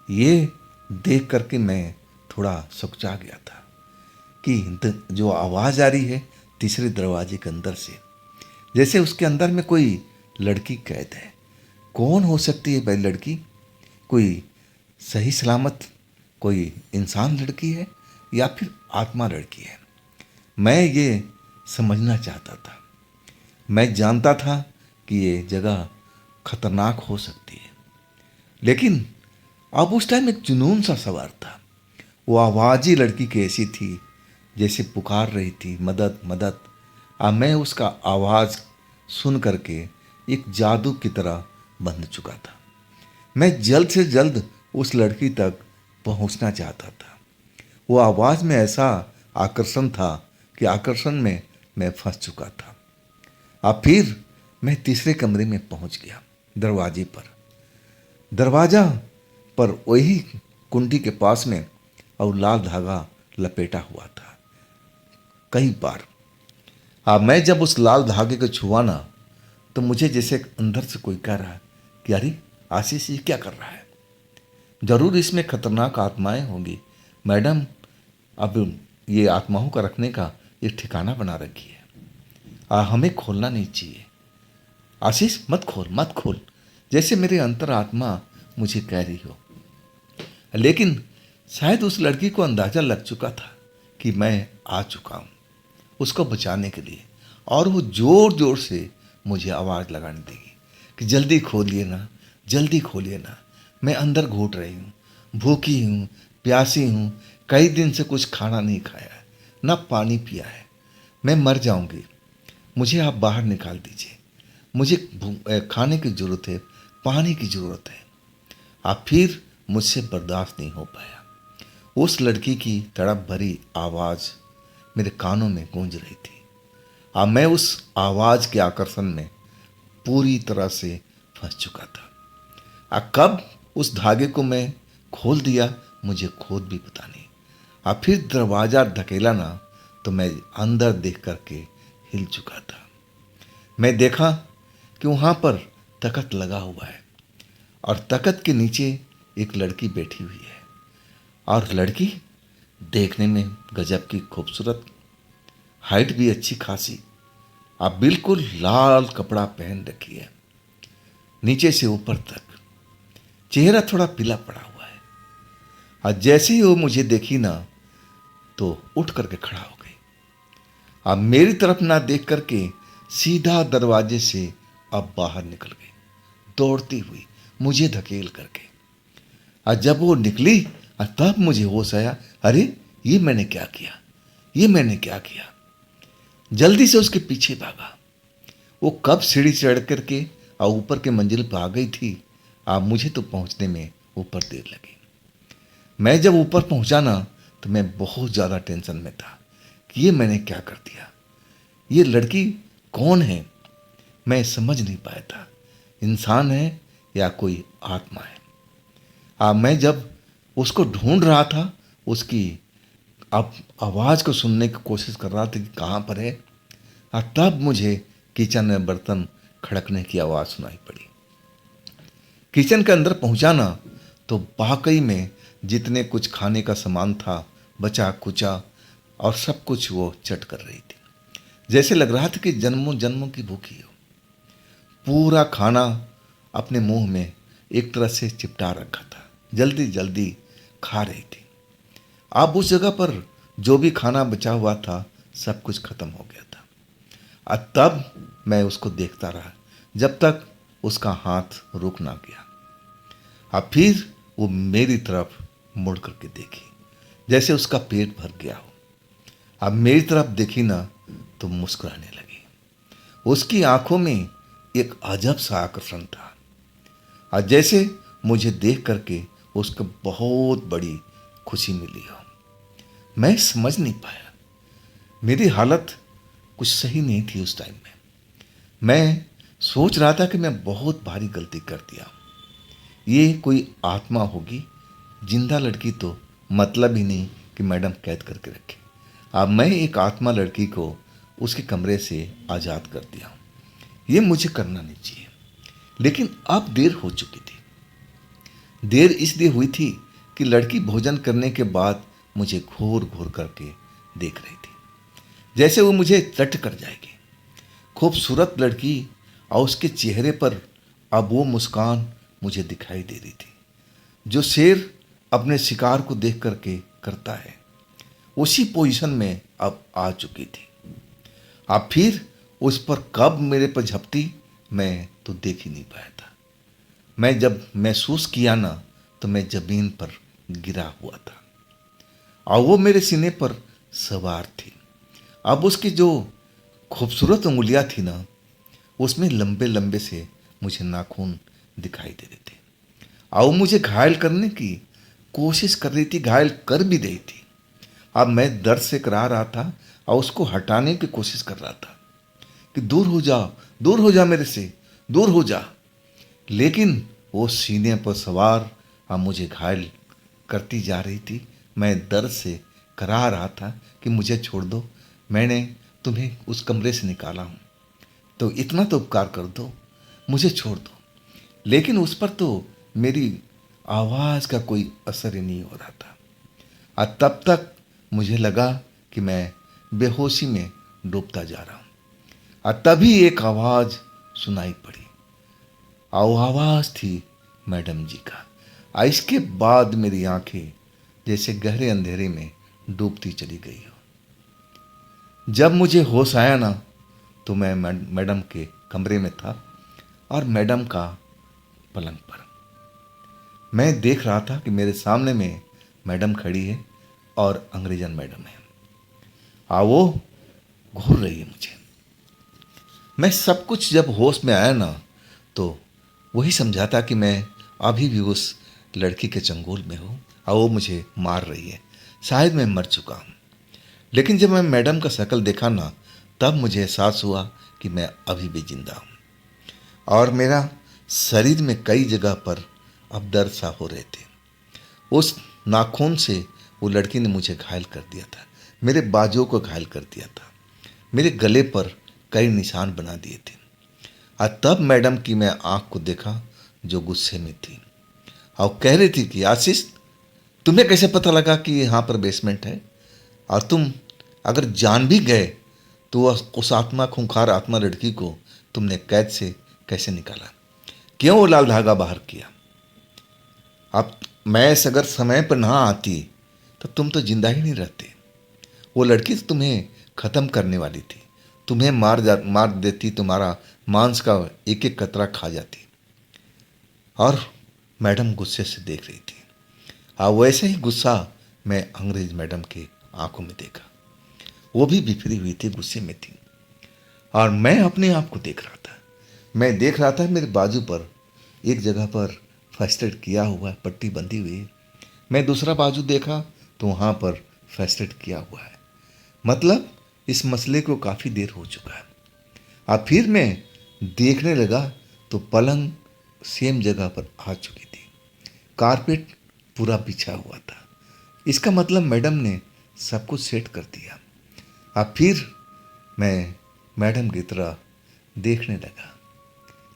ये देख करके मैं थोड़ा सकचा गया था कि जो आवाज़ आ रही है तीसरे दरवाजे के अंदर से, जैसे उसके अंदर में कोई लड़की कैद है। कौन हो सकती है भाई लड़की? कोई सही सलामत कोई इंसान लड़की है या फिर आत्मा लड़की है? मैं ये समझना चाहता था। मैं जानता था कि ये जगह खतरनाक हो सकती है, लेकिन अब उस टाइम एक जुनून सा सवार था। वो आवाज़ ही लड़की की ऐसी थी जैसे पुकार रही थी, मदद मदद। मैं उसका आवाज़ सुन करके एक जादू की तरह बंध चुका था। मैं जल्द से जल्द उस लड़की तक पहुंचना चाहता था। वो आवाज़ में ऐसा आकर्षण था कि आकर्षण में मैं फंस चुका था। फिर मैं तीसरे कमरे में पहुंच गया। दरवाज़ा पर वही कुंडी के पास में और लाल धागा लपेटा हुआ था। कई बार मैं जब उस लाल धागे को छुआ ना, तो मुझे जैसे अंदर से कोई कह रहा है कि अरे आशीष ये क्या कर रहा है? जरूर इसमें खतरनाक आत्माएं होंगी। मैडम, अब ये आत्माओं का रखने का ये ठिकाना बना रखी है। हमें खोलना नहीं चाहिए। आशीष मत खोल मत खोल, जैसे मेरे अंतर आत्मा मुझे कह रही हो। लेकिन शायद उस लड़की को अंदाज़ा लग चुका था कि मैं आ चुका हूँ उसको बचाने के लिए, और वो ज़ोर ज़ोर से मुझे आवाज़ लगाने देगी कि जल्दी खोलिए ना, जल्दी खोलिए ना। मैं अंदर घुट रही हूँ, भूखी हूँ, प्यासी हूँ, कई दिन से कुछ खाना नहीं खाया है, ना पानी पिया है, मैं मर जाऊँगी, मुझे आप बाहर निकाल दीजिए। मुझे खाने की ज़रूरत है, पानी की ज़रूरत है। अब फिर मुझसे बर्दाश्त नहीं हो पाया। उस लड़की की तड़प भरी आवाज़ मेरे कानों में गूंज रही थी। अब मैं उस आवाज़ के आकर्षण में पूरी तरह से फंस चुका था। अब कब उस धागे को मैं खोल दिया मुझे खुद भी पता नहीं। अब फिर दरवाज़ा धकेला ना तो मैं अंदर देख करके हिल चुका था। मैं देखा कि वहाँ पर तख्त लगा हुआ है और तख्त के नीचे एक लड़की बैठी हुई है और लड़की देखने में गजब की खूबसूरत, हाइट भी अच्छी खासी। अब बिल्कुल लाल कपड़ा पहन रखी है नीचे से ऊपर तक, चेहरा थोड़ा पीला पड़ा हुआ है। और जैसे ही वो मुझे देखी ना तो उठ करके खड़ा हो गई। अब मेरी तरफ ना देख करके सीधा दरवाजे से अब बाहर निकल गई, दौड़ती हुई मुझे धकेल करके। और जब वो निकली तब मुझे होश आया, अरे ये मैंने क्या किया, ये मैंने क्या किया। जल्दी से उसके पीछे भागा। वो कब सीढ़ी चढ़ करके और ऊपर के मंजिल पर आ गई थी। अब मुझे तो पहुंचने में ऊपर देर लगी। मैं जब ऊपर पहुंचा ना तो मैं बहुत ज़्यादा टेंशन में था कि ये मैंने क्या कर दिया, ये लड़की कौन है। मैं समझ नहीं पाया था इंसान है या कोई आत्मा है। मैं जब उसको ढूंढ रहा था, उसकी अब आवाज़ को सुनने की कोशिश कर रहा था कि कहाँ पर है, तब मुझे किचन में बर्तन खड़कने की आवाज़ सुनाई पड़ी। किचन के अंदर पहुंचा ना तो वाकई में जितने कुछ खाने का सामान था बचा कुचा और सब कुछ वो चट कर रही थी। जैसे लग रहा था कि जन्मों जन्मों की भूखी हो। पूरा खाना अपने मुंह में एक तरह से चिपटा रखा था, जल्दी जल्दी खा रही थी। अब उस जगह पर जो भी खाना बचा हुआ था सब कुछ खत्म हो गया था। और तब मैं उसको देखता रहा जब तक उसका हाथ रुक ना गया। अब फिर वो मेरी तरफ मुड़ करके देखी जैसे उसका पेट भर गया हो। अब मेरी तरफ देखी ना तो मुस्कुराने लगी। उसकी आंखों में एक अजब सा आकर्षण था और जैसे मुझे देख करके उसको बहुत बड़ी खुशी मिली हो। मैं समझ नहीं पाया, मेरी हालत कुछ सही नहीं थी उस टाइम में। मैं सोच रहा था कि मैं बहुत भारी गलती कर दिया। ये कोई आत्मा होगी, जिंदा लड़की तो मतलब ही नहीं कि मैडम कैद करके रखे। अब मैं एक आत्मा लड़की को उसके कमरे से आज़ाद कर दिया हूँ। ये मुझे करना नहीं चाहिए, लेकिन अब देर हो चुकी थी। देर इसलिए हुई थी कि लड़की भोजन करने के बाद मुझे घूर घूर करके देख रही थी, जैसे वो मुझे चट कर जाएगी। खूबसूरत लड़की और उसके चेहरे पर अब वो मुस्कान मुझे दिखाई दे रही थी जो शेर अपने शिकार को देख करके करता है। उसी पोजीशन में अब आ चुकी थी। अब फिर उस पर कब मेरे पर झपटी मैं तो देख ही नहीं पाया था। मैं जब महसूस किया ना तो मैं जमीन पर गिरा हुआ था और वो मेरे सीने पर सवार थी। अब उसकी जो खूबसूरत उंगलियां थी ना उसमें लंबे लंबे से मुझे नाखून दिखाई दे रहे थे और वो मुझे घायल करने की कोशिश कर रही थी, घायल कर भी रही थी। अब मैं दर्द से करा रहा था और उसको हटाने की कोशिश कर रहा था कि दूर हो जा, दूर हो जा, मेरे से दूर हो जा। लेकिन वो सीने पर सवार अब मुझे घायल करती जा रही थी। मैं दर्द से करा रहा था कि मुझे छोड़ दो, मैंने तुम्हें उस कमरे से निकाला हूँ, तो इतना तो उपकार कर दो, मुझे छोड़ दो। लेकिन उस पर तो मेरी आवाज़ का कोई असर ही नहीं हो रहा था। और तब तक मुझे लगा कि मैं बेहोशी में डूबता जा रहा हूँ। और तभी एक आवाज़ सुनाई पड़ी और वो आवाज़ थी मैडम जी का। और इसके बाद मेरी आंखें जैसे गहरे अंधेरे में डूबती चली गई हो। जब मुझे होश आया ना तो मैं मैडम के कमरे में था और मैडम का पलंग पर मैं देख रहा था कि मेरे सामने में मैडम खड़ी है और अंग्रेजन मैडम है। वो घूर रही है मुझे। मैं सब कुछ जब होश में आया ना, तो वही समझा था कि मैं अभी भी उस लड़की के चंगुल में हूँ और वो मुझे मार रही है। शायद मैं मर चुका हूँ। लेकिन जब मैं मैडम का शक्ल देखा ना, तब मुझे एहसास हुआ कि मैं अभी भी जिंदा हूँ। और मेरा शरीर में कई जगह पर अब दर्द सा हो रहे थे। उस नाखून से वो लड़की ने मुझे घायल कर दिया था, मेरे बाजुओं को घायल कर दिया था, मेरे गले पर कई निशान बना दिए थे। और तब मैडम की मैं आंख को देखा जो गुस्से में थी और कह रही थी कि आशीष, तुम्हें कैसे पता लगा कि यहाँ पर बेसमेंट है? और तुम अगर जान भी गए तो उस आत्मा खूंखार आत्मा लड़की को तुमने कैद से कैसे निकाला? क्यों वो लाल धागा बाहर किया? अब मैं अगर समय पर ना आती तो तुम तो जिंदा ही नहीं रहते। वो लड़की तो तुम्हें खत्म करने वाली थी, तुम्हें मार देती, तुम्हारा मांस का एक एक कतरा खा जाती। और मैडम गुस्से से देख रही थी। और वैसे ही गुस्सा मैं अंग्रेज मैडम के आंखों में देखा। वो भी बिफरी हुई थी, गुस्से में थी। और मैं अपने आप को देख रहा था। मैं देख रहा था मेरे बाजू पर एक जगह पर फर्स्ट एड किया हुआ है, पट्टी बंधी हुई है। मैं दूसरा बाजू देखा तो वहाँ पर फर्स्ट एड किया हुआ है। मतलब इस मसले को काफ़ी देर हो चुका है। अब फिर मैं देखने लगा तो पलंग सेम जगह पर आ चुकी थी, कारपेट पूरा बिछा हुआ था। इसका मतलब मैडम ने सब कुछ सेट कर दिया। अब फिर मैं मैडम की तरह देखने लगा।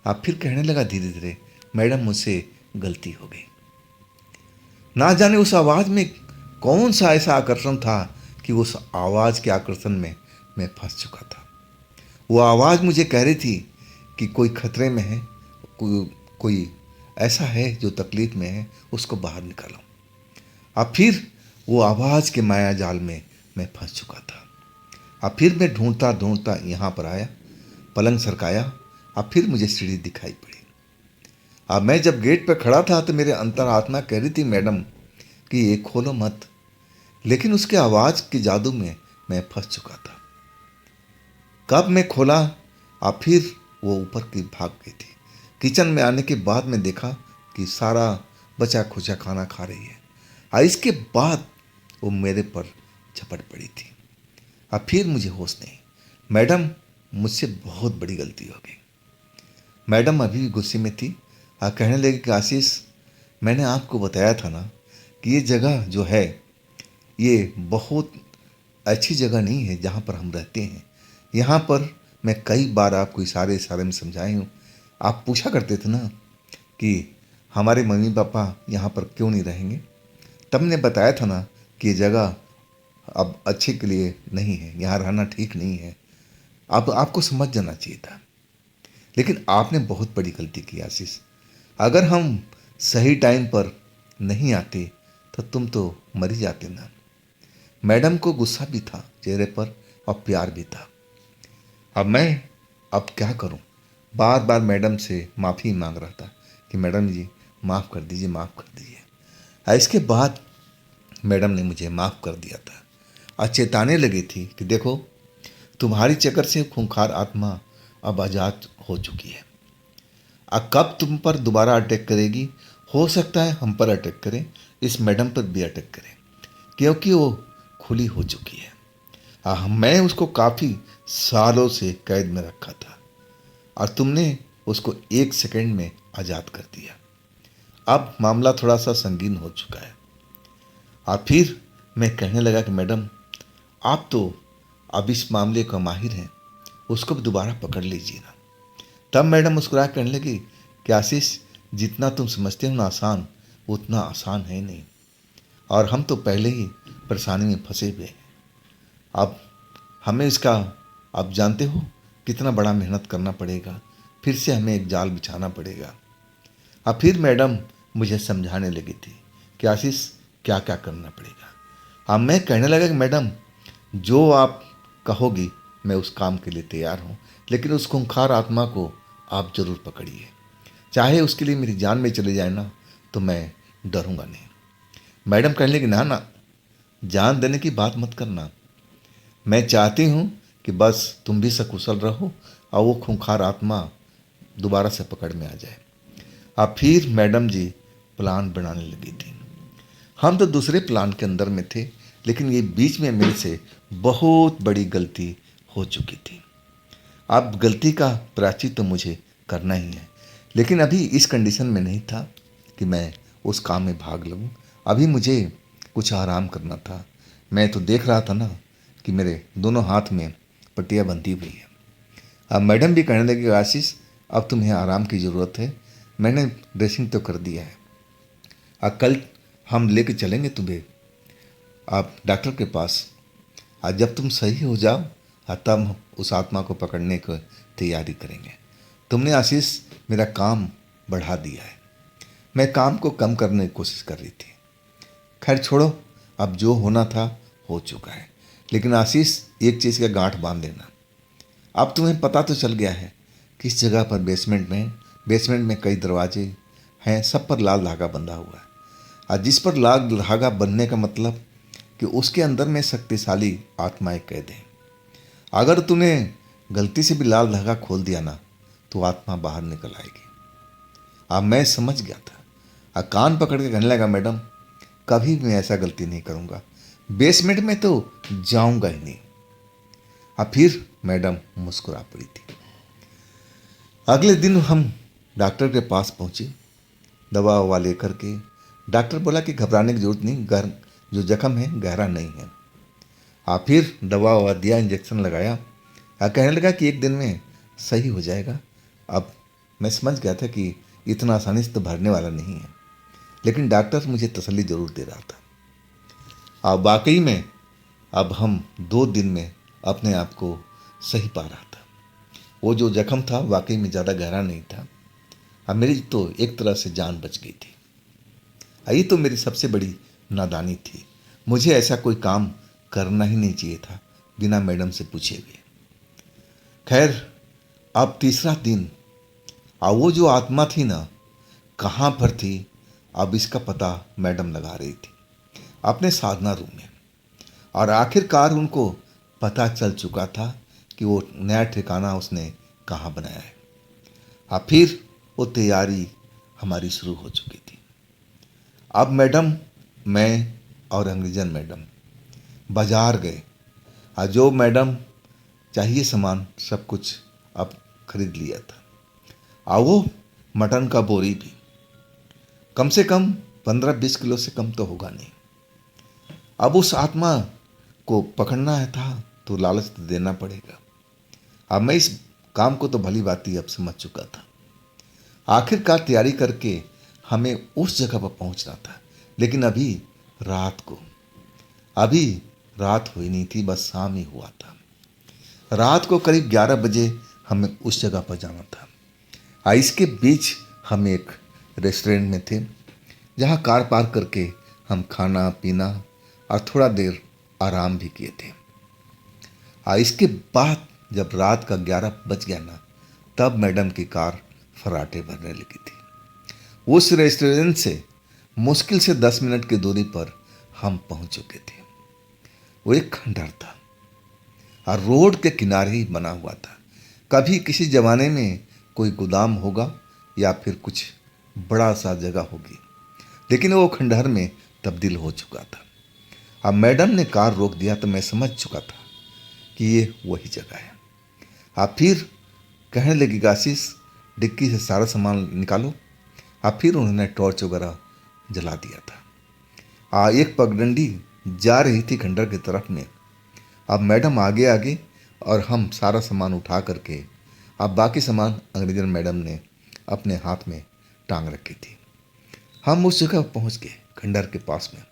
अब फिर कहने लगा धीरे धीरे, मैडम मुझसे गलती हो गई। ना जाने उस आवाज़ में कौन सा ऐसा आकर्षण था कि उस आवाज़ के आकर्षण में मैं फंस चुका था। वो आवाज़ मुझे कह रही थी कि कोई खतरे में है, कोई ऐसा है जो तकलीफ में है, उसको बाहर निकालो। अब फिर वो आवाज़ के माया जाल में मैं फंस चुका था। अब फिर मैं ढूंढता ढूंढता यहाँ पर आया, पलंग सरकाया। अब फिर मुझे सीढ़ी दिखाई पड़ी। अब मैं जब गेट पर खड़ा था तो मेरे अंतरात्मा कह रही थी मैडम कि ये खोलो मत, लेकिन उसके आवाज़ के जादू में मैं फंस चुका था। कब मैं खोला, अब फिर वो ऊपर की भाग गई थी। किचन में आने के बाद मैं देखा कि सारा बचा खुचा खाना खा रही है। और इसके बाद वो मेरे पर झपट पड़ी थी। अब फिर मुझे होश नहीं। मैडम, मुझसे बहुत बड़ी गलती हो गई। मैडम अभी भी गुस्से में थी और कहने लगी कि आशीष, मैंने आपको बताया था ना कि ये जगह जो है ये बहुत अच्छी जगह नहीं है जहाँ पर हम रहते हैं। यहाँ पर मैं कई बार आपको इशारे इशारे में समझाई हूँ। आप पूछा करते थे ना कि हमारे मम्मी पापा यहाँ पर क्यों नहीं रहेंगे। तब मैंने बताया था ना कि ये जगह अब अच्छे के लिए नहीं है, यहाँ रहना ठीक नहीं है। अब आपको समझ जाना चाहिए था। लेकिन आपने बहुत बड़ी गलती की आशीष। अगर हम सही टाइम पर नहीं आते तो तुम तो मर ही जाते ना। मैडम को गुस्सा भी था चेहरे पर और प्यार भी था। अब क्या करूं? बार बार मैडम से माफ़ी मांग रहा था कि मैडम जी माफ़ कर दीजिए, माफ़ कर दीजिए। इसके बाद मैडम ने मुझे माफ़ कर दिया था और चेताने लगी थी कि देखो, तुम्हारी चक्कर से खूंखार आत्मा अब आज़ाद हो चुकी है। अब कब तुम पर दोबारा अटैक करेगी, हो सकता है हम पर अटैक करें, इस मैडम पर भी अटैक करें, क्योंकि वो खुली हो चुकी है। मैं उसको काफ़ी सालों से कैद में रखा था और तुमने उसको 1 सेकंड में आज़ाद कर दिया। अब मामला थोड़ा सा संगीन हो चुका है। और फिर मैं कहने लगा कि मैडम, आप तो अब इस मामले का माहिर हैं, उसको भी दोबारा पकड़ लीजिए ना। तब मैडम मुस्कुरा कहने लगी कि आशीष, जितना तुम समझते हो ना आसान, उतना आसान है नहीं। और हम तो पहले ही परेशानी में फंसे हुए हैं। अब हमें इसका, आप जानते हो कितना बड़ा मेहनत करना पड़ेगा, फिर से हमें एक जाल बिछाना पड़ेगा। अब फिर मैडम मुझे समझाने लगी थी कि आशीष क्या क्या करना पड़ेगा। अब मैं कहने लगा कि मैडम, जो आप कहोगी मैं उस काम के लिए तैयार हूँ, लेकिन उस खूंखार आत्मा को आप जरूर पकड़िए। चाहे उसके लिए मेरी जान में चले जाए ना, तो मैं डरूंगा नहीं। मैडम कहने लगी ना ना, जान देने की बात मत करना। मैं चाहती हूँ कि बस तुम भी सकुशल रहो, और वो खूंखार आत्मा दोबारा से पकड़ में आ जाए। अब फिर मैडम जी प्लान बनाने लगी थी। हम तो दूसरे प्लान के अंदर में थे, लेकिन ये बीच में मेरे से बहुत बड़ी गलती हो चुकी थी। अब गलती का प्रायश्चित तो मुझे करना ही है, लेकिन अभी इस कंडीशन में नहीं था कि मैं उस काम में भाग लूँ। अभी मुझे कुछ आराम करना था। मैं तो देख रहा था ना कि मेरे दोनों हाथ में पट्टियाँ बंधी हुई है। अब मैडम भी कहने लगी, आशीष अब तुम्हें आराम की ज़रूरत है, मैंने ड्रेसिंग तो कर दिया है, अब कल हम लेके चलेंगे तुम्हें आप डॉक्टर के पास। आज जब तुम सही हो जाओ तब हम उस आत्मा को पकड़ने की तैयारी करेंगे। तुमने आशीष मेरा काम बढ़ा दिया है, मैं काम को कम करने की कोशिश कर रही थी। खैर छोड़ो, अब जो होना था हो चुका है। लेकिन आशीष एक चीज़ का गांठ बांध लेना, अब तुम्हें पता तो चल गया है किस जगह पर बेसमेंट में कई दरवाजे हैं, सब पर लाल धागा बंधा हुआ है। और जिस पर लाल धागा बंधने का मतलब कि उसके अंदर में शक्तिशाली आत्माएं कैद हैं। अगर तूने गलती से भी लाल धागा खोल दिया ना तो आत्मा बाहर निकल आएगी। अब मैं समझ गया था और कान पकड़ के कहने लगा, मैडम कभी भी मैं ऐसा गलती नहीं करूँगा, बेसमेंट में तो जाऊँगा ही नहीं। अब फिर मैडम मुस्कुरा पड़ी थी। अगले दिन हम डॉक्टर के पास पहुँचे, दवा ववा लेकर के। डॉक्टर बोला कि घबराने की जरूरत नहीं, जो जख्म है गहरा नहीं है। फिर दवा ववा दिया, इंजेक्शन लगाया और कहने लगा कि एक दिन में सही हो जाएगा। अब मैं समझ गया था कि इतना आसानी से तो भरने वाला नहीं है, लेकिन डॉक्टर मुझे तसल्ली ज़रूर दे रहा था। अब वाकई में अब हम 2 दिन में अपने आप को सही पा रहा था। वो जो जख्म था वाकई में ज़्यादा गहरा नहीं था। अब मेरी तो एक तरह से जान बच गई थी। ये तो मेरी सबसे बड़ी नादानी थी। मुझे ऐसा कोई काम करना ही नहीं चाहिए था बिना मैडम से पूछे हुए। खैर अब तीसरा दिन, वो जो आत्मा थी ना कहाँ पर थी, अब इसका पता मैडम लगा रही थी अपने साधना रूम में। और आखिरकार उनको पता चल चुका था कि वो नया ठिकाना उसने कहाँ बनाया है। फिर वो तैयारी हमारी शुरू हो चुकी थी। अब मैडम, मैं और अंग्रेजन मैडम बाजार गए। जो मैडम चाहिए सामान सब कुछ अब खरीद लिया था। वो मटन का बोरी भी कम से कम 15-20 किलो से कम तो होगा नहीं। अब उस आत्मा को पकड़ना है था तो लालच तो देना पड़ेगा। अब मैं इस काम को तो भली भांति अब समझ चुका था। आखिरकार तैयारी करके हमें उस जगह पर पहुंचना था, लेकिन अभी रात हुई नहीं थी, बस शाम ही हुआ था। रात को करीब 11 बजे हमें उस जगह पर जाना था। इसके बीच हम एक रेस्टोरेंट में थे जहां कार पार्क करके हम खाना पीना और थोड़ा देर आराम भी किए थे। इसके बाद जब रात का 11 बज गया ना, तब मैडम की कार फर्राटे भरने लगी थी। उस रेस्टोरेंट से मुश्किल से 10 मिनट की दूरी पर हम पहुंच चुके थे। वो एक खंडहर था और रोड के किनारे ही बना हुआ था। कभी किसी जमाने में कोई गोदाम होगा या फिर कुछ बड़ा सा जगह होगी, लेकिन वो खंडहर में तब्दील हो चुका था। अब मैडम ने कार रोक दिया तो मैं समझ चुका था कि ये वही जगह है। फिर कहने लगी, आशीष डिक्की से सारा सामान निकालो। फिर उन्होंने टॉर्च वगैरह जला दिया था। एक पगडंडी जा रही थी खंडहर की तरफ में। अब मैडम आगे आगे और हम सारा सामान उठा करके, अब बाकी सामान अंग्रेजन मैडम ने अपने हाथ में टांग रखी थी। हम उस जगह पहुंच गए खंडहर के पास में।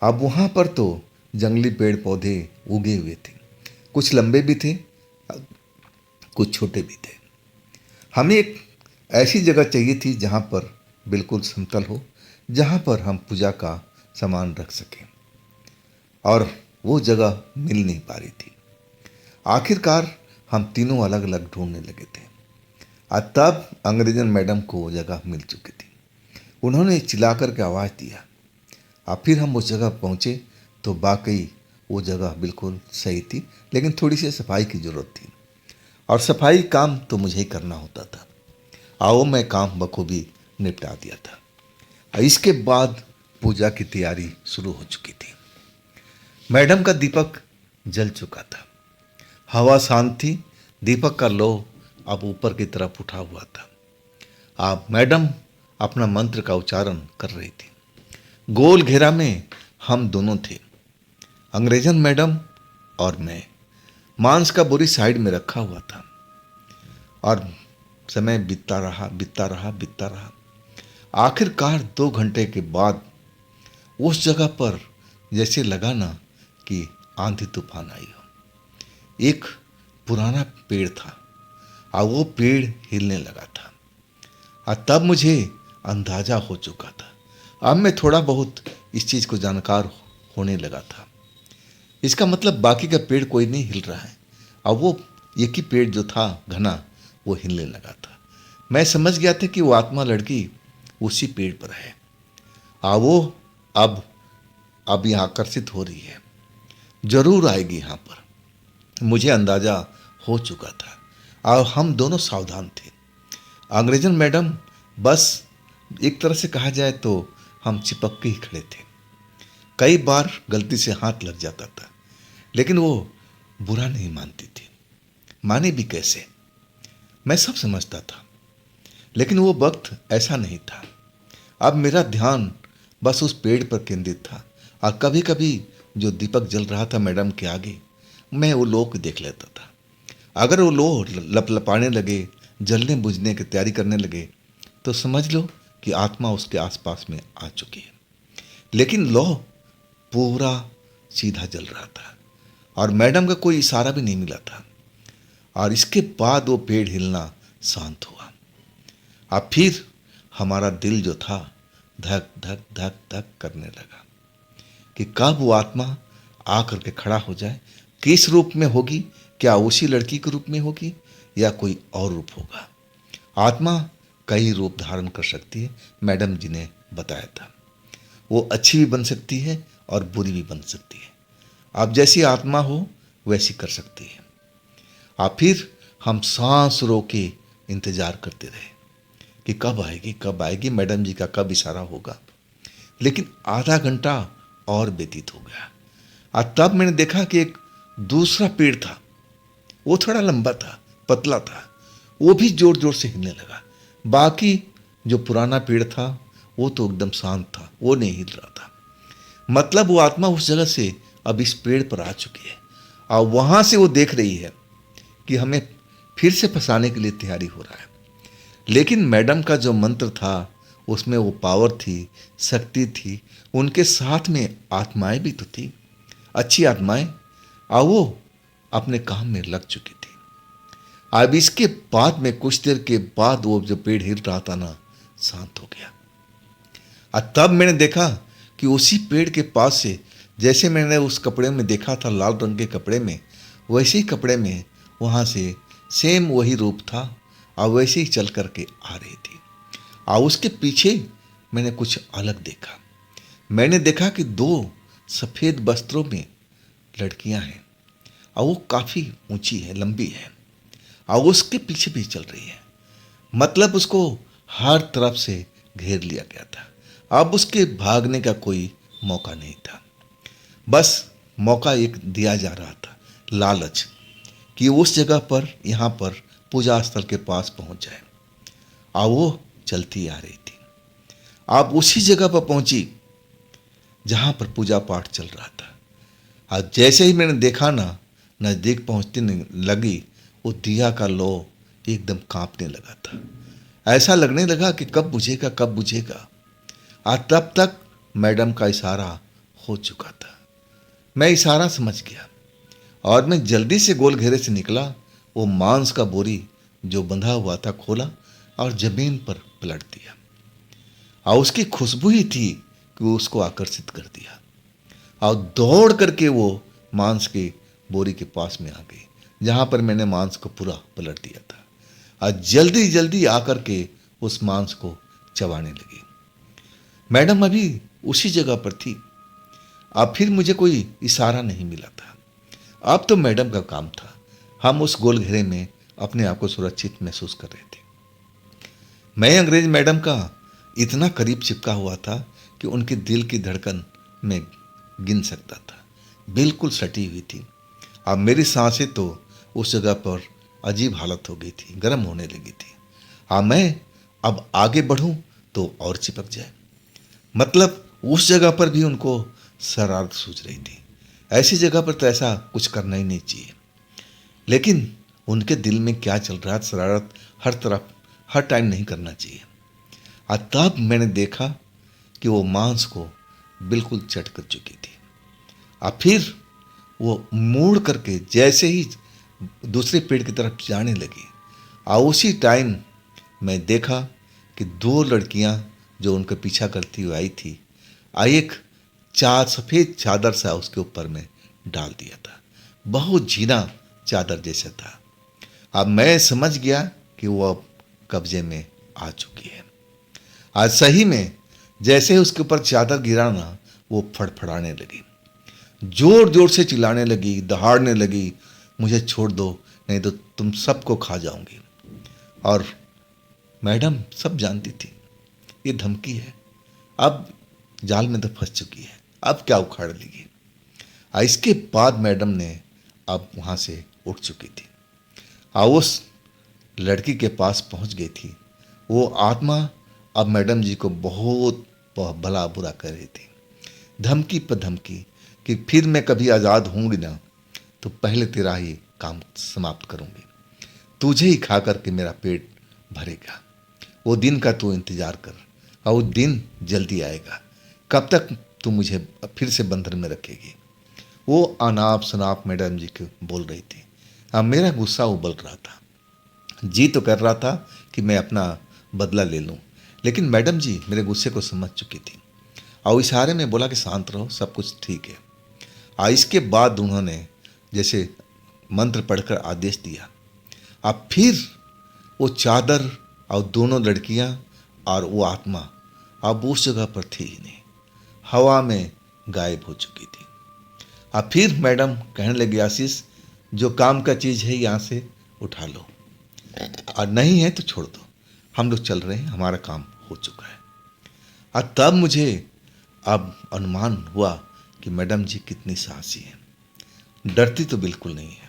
अब वहाँ पर तो जंगली पेड़ पौधे उगे हुए थे, कुछ लंबे भी थे कुछ छोटे भी थे। हमें एक ऐसी जगह चाहिए थी जहाँ पर बिल्कुल समतल हो, जहाँ पर हम पूजा का सामान रख सकें, और वो जगह मिल नहीं पा रही थी। आखिरकार हम तीनों अलग अलग ढूंढने लगे थे। तब अंग्रेजन मैडम को वो जगह मिल चुकी थी। उन्होंने चिल्ला कर के आवाज़ दिया। फिर हम उस जगह पहुँचे तो वाकई वो जगह बिल्कुल सही थी, लेकिन थोड़ी सी सफाई की ज़रूरत थी। और सफाई काम तो मुझे ही करना होता था। आओ मैं काम बखूबी निपटा दिया था। इसके बाद पूजा की तैयारी शुरू हो चुकी थी। मैडम का दीपक जल चुका था। हवा शांत थी। दीपक का लो अब ऊपर की तरफ उठा हुआ था। आप मैडम अपना मंत्र का उच्चारण कर रही थी। गोल घेरा में हम दोनों थे, अंग्रेजन मैडम और मैं। मांस का बोरी साइड में रखा हुआ था और समय बीतता रहा बीतता रहा बीतता रहा। आखिरकार 2 घंटे के बाद उस जगह पर जैसे लगा ना कि आंधी तूफान आई हो। एक पुराना पेड़ था और वो पेड़ हिलने लगा था और तब मुझे अंदाजा हो चुका था। अब मैं थोड़ा बहुत इस चीज़ को जानकार होने लगा था। इसका मतलब बाकी का पेड़ कोई नहीं हिल रहा है और वो एक ही पेड़ जो था घना वो हिलने लगा था। मैं समझ गया था कि वो आत्मा लड़की उसी पेड़ पर है और वो अब यहाँ आकर्षित हो रही है, जरूर आएगी यहाँ पर। मुझे अंदाजा हो चुका था और हम दोनों सावधान थे। अंग्रेजन मैडम बस एक तरह से कहा जाए तो हम चिपक के ही खड़े थे। कई बार गलती से हाथ लग जाता था, लेकिन वो बुरा नहीं मानती थी। माने भी कैसे, मैं सब समझता था, लेकिन वो वक्त ऐसा नहीं था। अब मेरा ध्यान बस उस पेड़ पर केंद्रित था और कभी कभी जो दीपक जल रहा था मैडम के आगे, मैं वो लोह को देख लेता था। अगर वो लोह लपलपाने लगे, जलने बुझने की तैयारी करने लगे, तो समझ लो कि आत्मा उसके आसपास में आ चुकी है। लेकिन लोह पूरा सीधा जल रहा था और मैडम का कोई इशारा भी नहीं मिला था। और इसके बाद वो पेड़ हिलना शांत हुआ। अब फिर हमारा दिल जो था धक धक धक धक करने लगा कि कब वो आत्मा आ करके खड़ा हो जाए। किस रूप में होगी, क्या उसी लड़की के रूप में होगी या कोई और रूप होगा। आत्मा कई रूप धारण कर सकती है, मैडम जी ने बताया था। वो अच्छी भी बन सकती है और बुरी भी बन सकती है। आप जैसी आत्मा हो वैसी कर सकती है। और फिर हम सांस रोके इंतजार करते रहे कि कब आएगी मैडम जी का, कब इशारा होगा। लेकिन आधा घंटा और व्यतीत हो गया और तब मैंने देखा कि एक दूसरा पेड़ था। वो थोड़ा लंबा था, पतला था, वो भी जोर जोर से हिलने लगा। बाकी जो पुराना पेड़ था वो तो एकदम शांत था, वो नहीं हिल रहा था। मतलब वो आत्मा उस जगह से अब इस पेड़ पर आ चुकी है और वहां से वो देख रही है कि हमें फिर से फंसाने के लिए तैयारी हो रहा है। लेकिन मैडम का जो मंत्र था उसमें वो पावर थी, शक्ति थी। उनके साथ में आत्माएं भी तो थी, अच्छी आत्माएं, और वो अपने काम में लग चुकी थी। अब इसके बाद में कुछ देर के बाद वो जो पेड़ हिल रहा था ना, शांत हो गया। और तब मैंने देखा कि उसी पेड़ के पास से, जैसे मैंने उस कपड़े में देखा था लाल रंग के कपड़े में, वैसे ही कपड़े में वहाँ से सेम वही रूप था और वैसे ही चल करके आ रही थी। और उसके पीछे मैंने कुछ अलग देखा। मैंने देखा कि 2 सफ़ेद वस्त्रों में लड़कियां हैं और वो काफ़ी ऊंची है, लंबी है और उसके पीछे भी चल रही है। मतलब उसको हर तरफ से घेर लिया गया था। अब उसके भागने का कोई मौका नहीं था। बस मौका एक दिया जा रहा था, लालच, कि उस जगह पर, यहाँ पर पूजा स्थल के पास पहुंच जाए। और वो चलती आ रही थी। आप उसी जगह पर पहुंची जहां पर पूजा पाठ चल रहा था। और जैसे ही मैंने देखा ना, नज़दीक पहुंचने लगी, वो दिया का लो एकदम कांपने लगा था। ऐसा लगने लगा कि कब बुझेगा कब बुझेगा। और तब तक मैडम का इशारा हो चुका था। मैं इशारा समझ गया और मैं जल्दी से गोल घेरे से निकला। वो मांस का बोरी जो बंधा हुआ था खोला और जमीन पर पलट दिया। और उसकी खुशबू ही थी कि उसको आकर्षित कर दिया। और दौड़ करके वो मांस के बोरी के पास में आ गई जहाँ पर मैंने मांस को पूरा पलट दिया था। और जल्दी जल्दी आकर के उस मांस को चबाने लगी। मैडम अभी उसी जगह पर थी। अब फिर मुझे कोई इशारा नहीं मिला था। अब तो मैडम का काम था। हम उस गोल घेरे में अपने आप को सुरक्षित महसूस कर रहे थे। मैं अंग्रेज मैडम का इतना करीब चिपका हुआ था कि उनके दिल की धड़कन में गिन सकता था, बिल्कुल सटी हुई थी। अब मेरी सांसें तो उस जगह पर अजीब हालत हो गई थी, गर्म होने लगी थी। मैं अब आगे बढ़ूं तो और चिपक जाए, मतलब उस जगह पर भी उनको शरारत सूझ रही थी। ऐसी जगह पर तो ऐसा कुछ करना ही नहीं चाहिए, लेकिन उनके दिल में क्या चल रहा है, शरारत हर तरफ हर टाइम नहीं करना चाहिए। और तब मैंने देखा कि वो मांस को बिल्कुल चट कर चुकी थी। और फिर वो मुड़ करके जैसे ही दूसरे पेड़ की तरफ जाने लगी, और उसी टाइम मैं देखा कि दो लड़कियां जो उनका पीछा करती हुई आई थी, एक सफ़ेद चादर सा उसके ऊपर में डाल दिया था, बहुत झीना चादर जैसा था। अब मैं समझ गया कि वो अब कब्जे में आ चुकी है। आज सही में जैसे ही उसके ऊपर चादर गिरा ना, वो फड़फड़ाने लगी, जोर जोर से चिल्लाने लगी, दहाड़ने लगी, मुझे छोड़ दो नहीं तो तुम सबको खा जाऊंगी। और मैडम सब जानती थी ये धमकी है, अब जाल में तो फंस चुकी है, अब क्या उखाड़ लेगी। इसके बाद मैडम ने अब वहाँ से उठ चुकी थी, उस लड़की के पास पहुँच गई थी। वो आत्मा अब मैडम जी को बहुत भला बुरा कर रही थी, धमकी पर धमकी कि फिर मैं कभी आज़ाद होंगी ना तो पहले तेरा ही काम समाप्त करूंगी, तुझे ही खा करके मेरा पेट भरेगा। वो दिन का तू इंतज़ार कर, और वो दिन जल्दी आएगा। कब तक तू मुझे फिर से बंधन में रखेगी। वो अनाप शनाप मैडम जी को बोल रही थी। अब मेरा गुस्सा उबल रहा था, जी तो कर रहा था कि मैं अपना बदला ले लूं, लेकिन मैडम जी मेरे गुस्से को समझ चुकी थी और इशारे में बोला कि शांत रहो, सब कुछ ठीक है। इसके बाद उन्होंने जैसे मंत्र पढ़कर आदेश दिया। अब फिर वो चादर और दोनों लड़कियां और वो आत्मा अब उस जगह पर थी ही नहीं, हवा में गायब हो चुकी थी। अब फिर मैडम कहने लगी, आशीष जो काम का चीज़ है यहाँ से उठा लो, और नहीं है तो छोड़ दो, हम लोग चल रहे हैं, हमारा काम हो चुका है। और तब मुझे अब अनुमान हुआ कि मैडम जी कितनी साहसी हैं, डरती तो बिल्कुल नहीं है।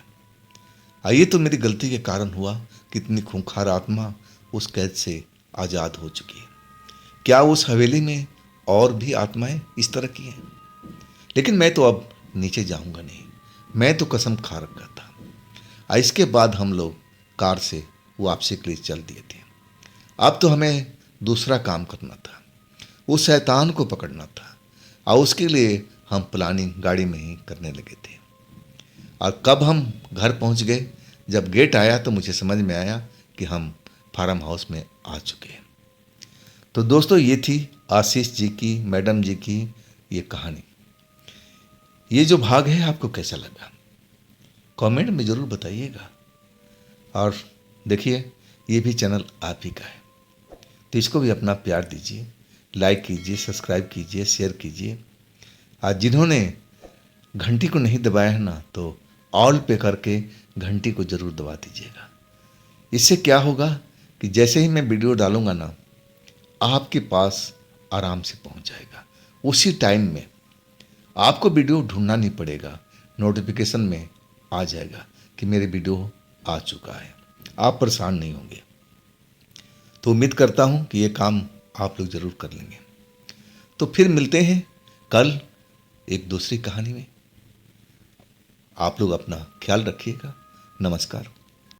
ये तो मेरी गलती के कारण हुआ कि इतनी खूंखार आत्मा उस कैद से आज़ाद हो चुकी है। क्या उस हवेली में और भी आत्माएं इस तरह की हैं? लेकिन मैं तो अब नीचे जाऊंगा नहीं, मैं तो कसम खा रखा था। इसके बाद हम लोग कार से वापसी के लिए चल दिए थे। अब तो हमें दूसरा काम करना था, उस शैतान को पकड़ना था, और उसके लिए हम प्लानिंग गाड़ी में ही करने लगे थे। और कब हम घर पहुंच गए, जब गेट आया तो मुझे समझ में आया कि हम फार्म हाउस में आ चुके हैं। तो दोस्तों, ये थी आशीष जी की, मैडम जी की ये कहानी। ये जो भाग है आपको कैसा लगा, कमेंट में ज़रूर बताइएगा। और देखिए, ये भी चैनल आप ही का है, तो इसको भी अपना प्यार दीजिए, लाइक कीजिए, सब्सक्राइब कीजिए, शेयर कीजिए। आज जिन्होंने घंटी को नहीं दबाया है ना, तो ऑल पे करके घंटी को ज़रूर दबा दीजिएगा। इससे क्या होगा कि जैसे ही मैं वीडियो डालूंगा ना, आपके पास आराम से पहुंच जाएगा। उसी टाइम में आपको वीडियो ढूंढना नहीं पड़ेगा, नोटिफिकेशन में आ जाएगा कि मेरे वीडियो आ चुका है, आप परेशान नहीं होंगे। तो उम्मीद करता हूं कि ये काम आप लोग ज़रूर कर लेंगे। तो फिर मिलते हैं कल एक दूसरी कहानी में। आप लोग अपना ख्याल रखिएगा। नमस्कार।